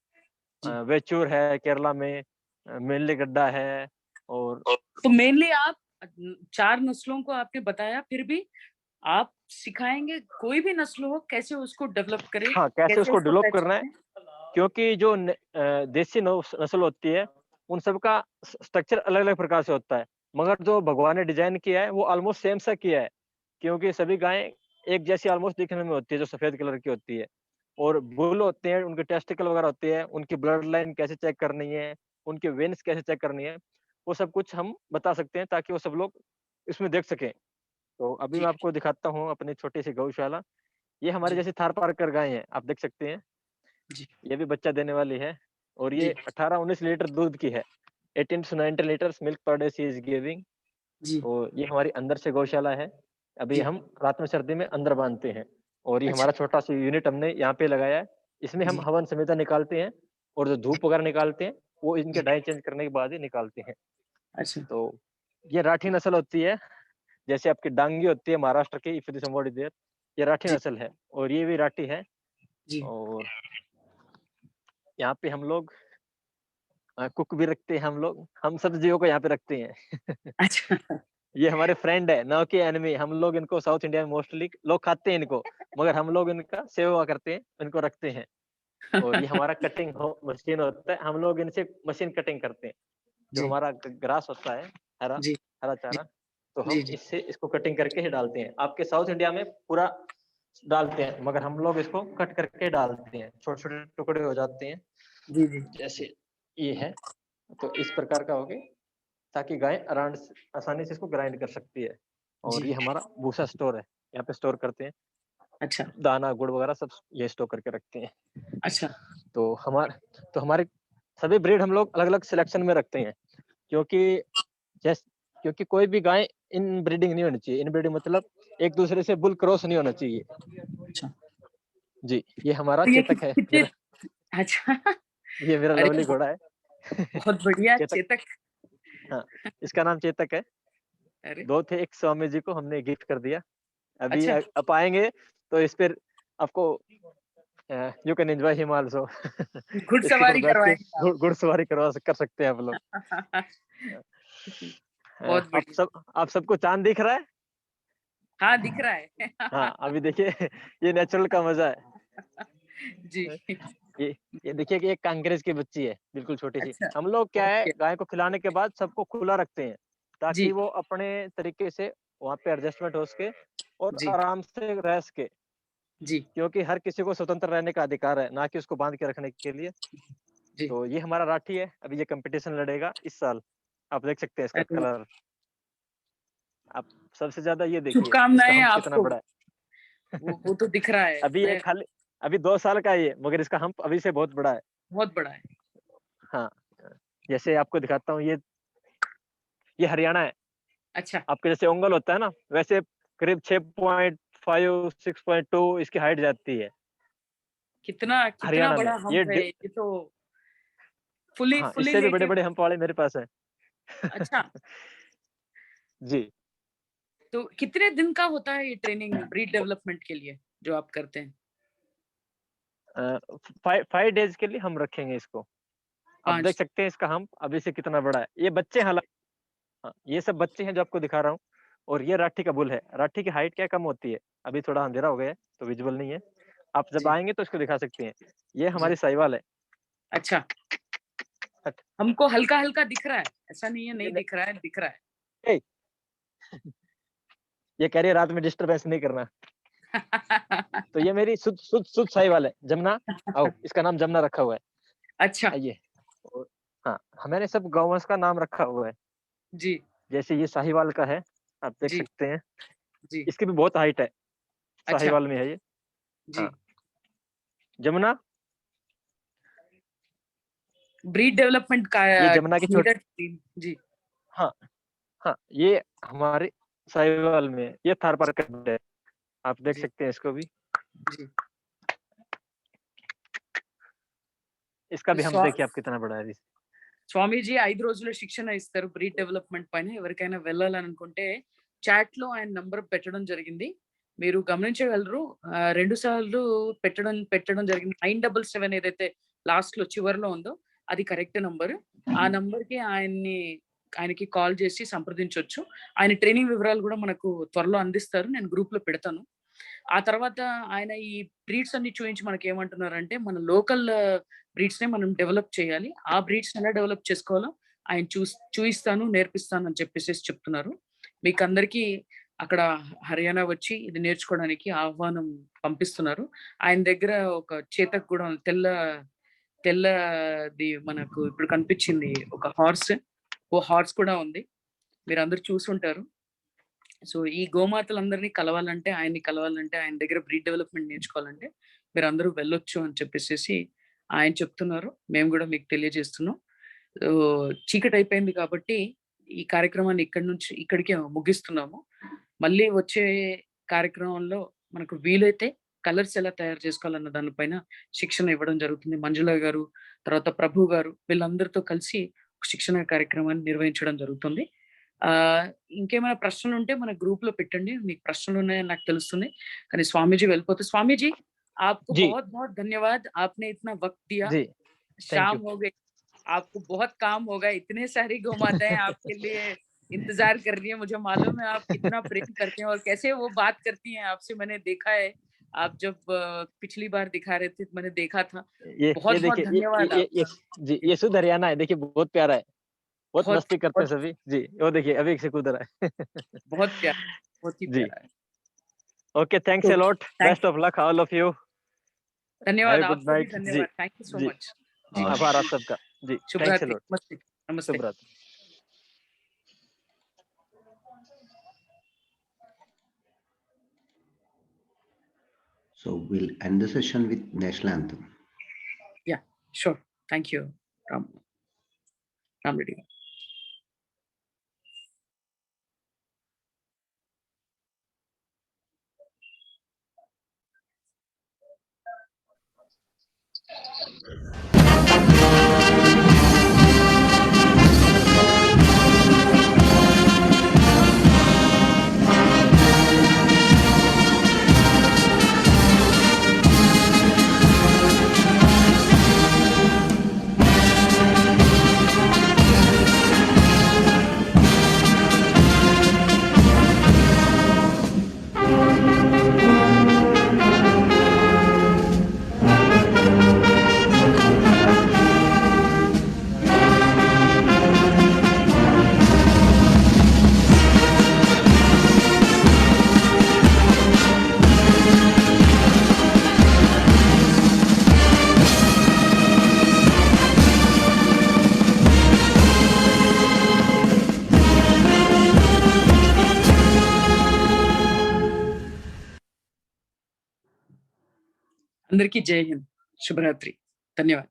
जी। वेचूर है केरला में, मेनली गड्ढा है। और तो मेनली आप 4 नस्लों को आपने बताया, फिर भी आप सिखाएंगे कोई भी नस्ल हो कैसे उसको डेवलप करें, हाँ, कैसे उसको उसको डेवलप करना है, पहचानें? क्योंकि जो देसी नस्ल होती है उन सब का स्ट्रक्चर अलग अलग प्रकार से होता है। मगर जो भगवान ने डिजाइन किया है वो ऑलमोस्ट सेम सा किया है, क्योंकि सभी गायें एक जैसी ऑलमोस्ट दिखने में होती है, जो सफेद कलर की होती है। और बुल होते हैं, उनके टेस्टिकल वगैरह होते हैं, उनकी ब्लड लाइन कैसे चेक करनी है, उनके वेन्स कैसे चेक करनी है, वो सब कुछ हम बता सकते हैं, ताकि वो सब लोग इसमें देख सकें। तो अभी जी मैं आपको दिखाता हूँ अपनी छोटी सी गौशाला। ये हमारे जी जैसे थार पारकर गाय हैं, आप देख सकते हैं। जी ये भी बच्चा देने वाली है, और ये जी 18-19 लीटर दूध की है। 18 to 19 litres milk per day she is giving. जी और ये हमारी अंदर से गौशाला है। अभी जी। हम रात में सर्दी में अंदर बांधते हैं, और ये अच्छा। हमारा छोटा सा यूनिट हमने यहाँ पे लगाया है। इसमें हम जी हवन समिता निकालते हैं, और जो धूप वगैरह निकालते हैं वो इनके जी। डाई चेंज करने के बाद ही निकालते हैं। अच्छा। तो ये राठी नस्ल होती है, जैसे आपकी डांगी होती है महाराष्ट्र की, इफ समबडी देयर, ये राठी जी नस्ल है, और ये भी राठी है। जी और यहाँ पे हम लोग कुक भी रखते हैं, हम सब्जियों को यहाँ पे रखते हैं। अच्छा। ये हमारे फ्रेंड है, ना कि एनिमी। हम लोग इनको साउथ इंडिया में मोस्टली लोग खाते हैं इनको, मगर हम लोग इनका सेवा करते हैं, इनको रखते हैं। और ये हमारा कटिंग मशीन होता है, हम लोग इनसे मशीन कटिंग करते हैं। जो जी हमारा ग्रास होता है, हरा जी हरा जी चारा, तो हम जी जी इससे इसको कटिंग करके ही डालते हैं। आपके साउथ इंडिया में पूरा डालते हैं, मगर हम लोग इसको कट करके डालते हैं, छोटे छोटे टुकड़े हो जाते हैं। जी जी जैसे ये है, तो इस प्रकार का हो गया, ताकि गाय आसानी से इसको ग्राइंड कर सकती है। और जी। ये हमारा भूसा स्टोर है, यहाँ पे स्टोर करते हैं, अच्छा दाना गुड़ वगैरह सब ये स्टोर करके रखते हैं। अच्छा तो हमारे सभी ब्रीड हम लोग अलग अलग सिलेक्शन में रखते हैं, क्योंकि क्योंकि कोई भी गाय इन ब्रीडिंग नहीं होनी चाहिए। इन ब्रीडिंग मतलब एक दूसरे से बुल क्रॉस नहीं होना चाहिए। अच्छा। जी, ये हमारा तो ये चेतक है, कितने? अच्छा। ये मेरा अरे लवली घोड़ा है। बहुत बढ़िया चेतक, चेतक। हाँ, इसका नाम चेतक है। अरे 2 थे, एक स्वामी जी को हमने गिफ्ट कर दिया। अभी अच्छा। आप आएंगे तो इस पर आपको you can enjoy him also. इसके ऊपर घुड़सवारी बैठ के करवाएंगे घुड़सवारी कर सकते हैं आप लोग। आप। बहुत बढ़िया। आप सबको चांद दिख रहा है? हाँ दिख रहा है। हाँ, अभी देखिए, ये नेचुरल का मजा है। जी। ये देखिए कि एक कांग्रेस की बच्ची है, बिल्कुल छोटी सी। अच्छा हम लोग क्या है, ओके। गाय को खिलाने के बाद सबको खुला रखते हैं, जी ताकि वो अपने तरीके से वहाँ पे एडजस्टमेंट हो सके और जी आराम से रह सके। जी क्योंकि हर किसी को स्वतंत्र रहने का अधिकार है, ना कि उसको बांध के रखने के लिए। जी। तो ये हमारा राठी है, अभी ये कंपटीशन लड़ेगा इस साल। आप देख सकते हैं इसका अरे कलर। आप सबसे ज्यादा ये देखिए, इसका शुभकामनाएं हम्प कितना आपको। बड़ा है। वो तो दिख रहा है। अभी ये मैं खाली अभी 2 साल का है ये, मगर इसका हम्प अभी से बहुत बड़ा है। बहुत बड़ा है। हाँ, जैसे आपको दिखाता हूँ, ये हरियाणा है। अच्छा आपके जैसे ओंगल होता है ना, वैसे करीब 6.5 6.2 इसकी हाइट जाती है कितना कितना हरियाणा में। बड़ा हम्प है ये तो। फुली हाँ, फुली इससे भी बड़े लेके। बड़े हम्प वाले मेरे पास है। अच्छा जी। तो कितने दिन का होता है ये ट्रेनिंग ब्रीड डेवलपमेंट के लिए जो आप करते हैं? 5 डेज के लिए हम रखेंगे इसको। आप देख 5। सकते हैं इसका हम्प अभी से कितना बड़ा है। ये बच्चे हालांकि, हाँ, ये सब बच्चे हैं जो आपको दिखा रहा हूँ। और ये राठी का बुल है। राठी की हाइट क्या कम होती है, अभी थोड़ा अंधेरा हो गया है तो विजुअल नहीं है। आप जब जी आएंगे तो इसको दिखा सकते हैं। ये जी। हमारी साहिवाल है। अच्छा हट। हमको हल्का हल्का दिख रहा है, ऐसा नहीं है नहीं ये दिख रहा है, दिख रहा है। ए, ये कह रही है रात में डिस्टर्बेंस नहीं करना। तो ये मेरी शुद्ध साहिवाल है, जमुना। आओ, इसका नाम जमुना रखा हुआ है। अच्छा आइए। और हाँ, मैंने सब गौवंश का नाम रखा हुआ है। जी जैसे ये साहिवाल का है, आप देख जी सकते हैं। जी। इसकी भी बहुत हाइट है, अच्छा साहिवाल में है ये। जी। हाँ, जमुना। ब्रीड डेवलपमेंट का ये जमुना की छोटी, लीडर टीम। जी हाँ हाँ, ये हमारे साहिवाल में है। ये थारपार का है, आप देख जी सकते हैं इसको भी। जी। इसका भी हम देखिए आप कितना बड़ा है अभी। స్వామీజీ 5 రోజుల శిక్షణ ఇస్తారు బ్రీడ్ డెవలప్మెంట్ పైన. ఎవరికైనా వెళ్ళాలని అనుకుంటే చాట్ లో ఆయన నంబర్ పెట్టడం జరిగింది, మీరు గమనించగలరు. 2 సార్లు పెట్టడం జరిగింది. 977 ఏదైతే లాస్ట్ లో చివరిలో ఉందో అది కరెక్ట్ నంబర్. ఆ నంబర్ కి ఆయనకి కాల్ చేసి సంప్రదించొచ్చు. ఆయన ట్రైనింగ్ వివరాలు కూడా మనకు త్వరలో అందిస్తారు, నేను గ్రూప్ లో పెడతాను. ఆ తర్వాత ఆయన ఈ బ్రీడ్స్ అన్ని చూపించి మనకి ఏమంటున్నారంటే మన లోకల్ బ్రీడ్స్ నే మనం డెవలప్ చేయాలి, ఆ బ్రీడ్స్ ఎలా డెవలప్ చేసుకోవాలో ఆయన చూయిస్తాను నేర్పిస్తాను అని చెప్తున్నారు. మీకు అందరికీ అక్కడ హర్యానా వచ్చి ఇది నేర్చుకోవడానికి ఆహ్వానం పంపిస్తున్నారు. ఆయన దగ్గర ఒక చేతక్ కూడా తెల్లది మనకు ఇప్పుడు కనిపించింది ఒక హార్స్ కూడా ఉంది, మీరు అందరు చూసుంటారు. సో ఈ గోమాతలందరినీ కలవాలంటే ఆయన దగ్గర బ్రీడ్ డెవలప్మెంట్ నేర్చుకోవాలంటే మీరు అందరూ వెళ్ళొచ్చు అని చెప్పేసి ఆయన చెప్తున్నారు. మేము కూడా మీకు తెలియజేస్తున్నాం. చీకటి అయిపోయింది కాబట్టి ఈ కార్యక్రమాన్ని ఇక్కడికే ముగిస్తున్నాము. మళ్ళీ వచ్చే కార్యక్రమంలో మనకు వీలైతే కలర్స్ ఎలా తయారు చేసుకోవాలన్న దానిపైన శిక్షణ ఇవ్వడం జరుగుతుంది. మంజుల గారు, తర్వాత ప్రభు గారు వీళ్ళందరితో కలిసి శిక్షణ కార్యక్రమాన్ని నిర్వహించడం జరుగుతుంది. ఇంకేమైనా ప్రశ్నలు ఉంటే మన గ్రూప్ లో పెట్టండి, మీకు ప్రశ్నలు ఉన్నాయని నాకు తెలుస్తుంది. కానీ స్వామీజీ వెళ్ళిపోతే, స్వామీజీ आपको जी बहुत बहुत धन्यवाद, आपने इतना वक्त दिया. जी शाम हो गई, आपको बहुत काम होगा, इतने सारी गौ माताएं आपके लिए इंतजार कर रही है। मुझे मालूम है आप कितना प्रेम करते हैं और कैसे वो बात करती हैं आपसे। मैंने देखा है, आप जब पिछली बार दिखा रहे थे मैंने देखा था। ये बहुत बहुत देखिए, धन्यवाद ये आपका। जी, ये शुद्ध हरियाणा है, देखिए बहुत प्यारा है, बहुत बहुत मस्ती करते हैं बहुत सभी जी। वो देखिए अभी से कूद रहा है। बहुत प्यारा, बहुत ही जी, प्यारा है। ओके, थैंक्स अ तो lot, thank best of luck all of you, धन्यवाद, हैव अ गुड आपको भी नाइट जी। धन्यवाद। थैंक यू सो जी, मच। जी, आभार आप सबका जी, शुभ थैंक्स अ रात्रि, लॉट, नमस्ते, नमस्ते। शुभ रात्रि। So we'll end the session with national anthem. Yeah, sure. Thank you, Ram Reddy. अंदर की जय हिंद, शुभ रात्रि, धन्यवाद।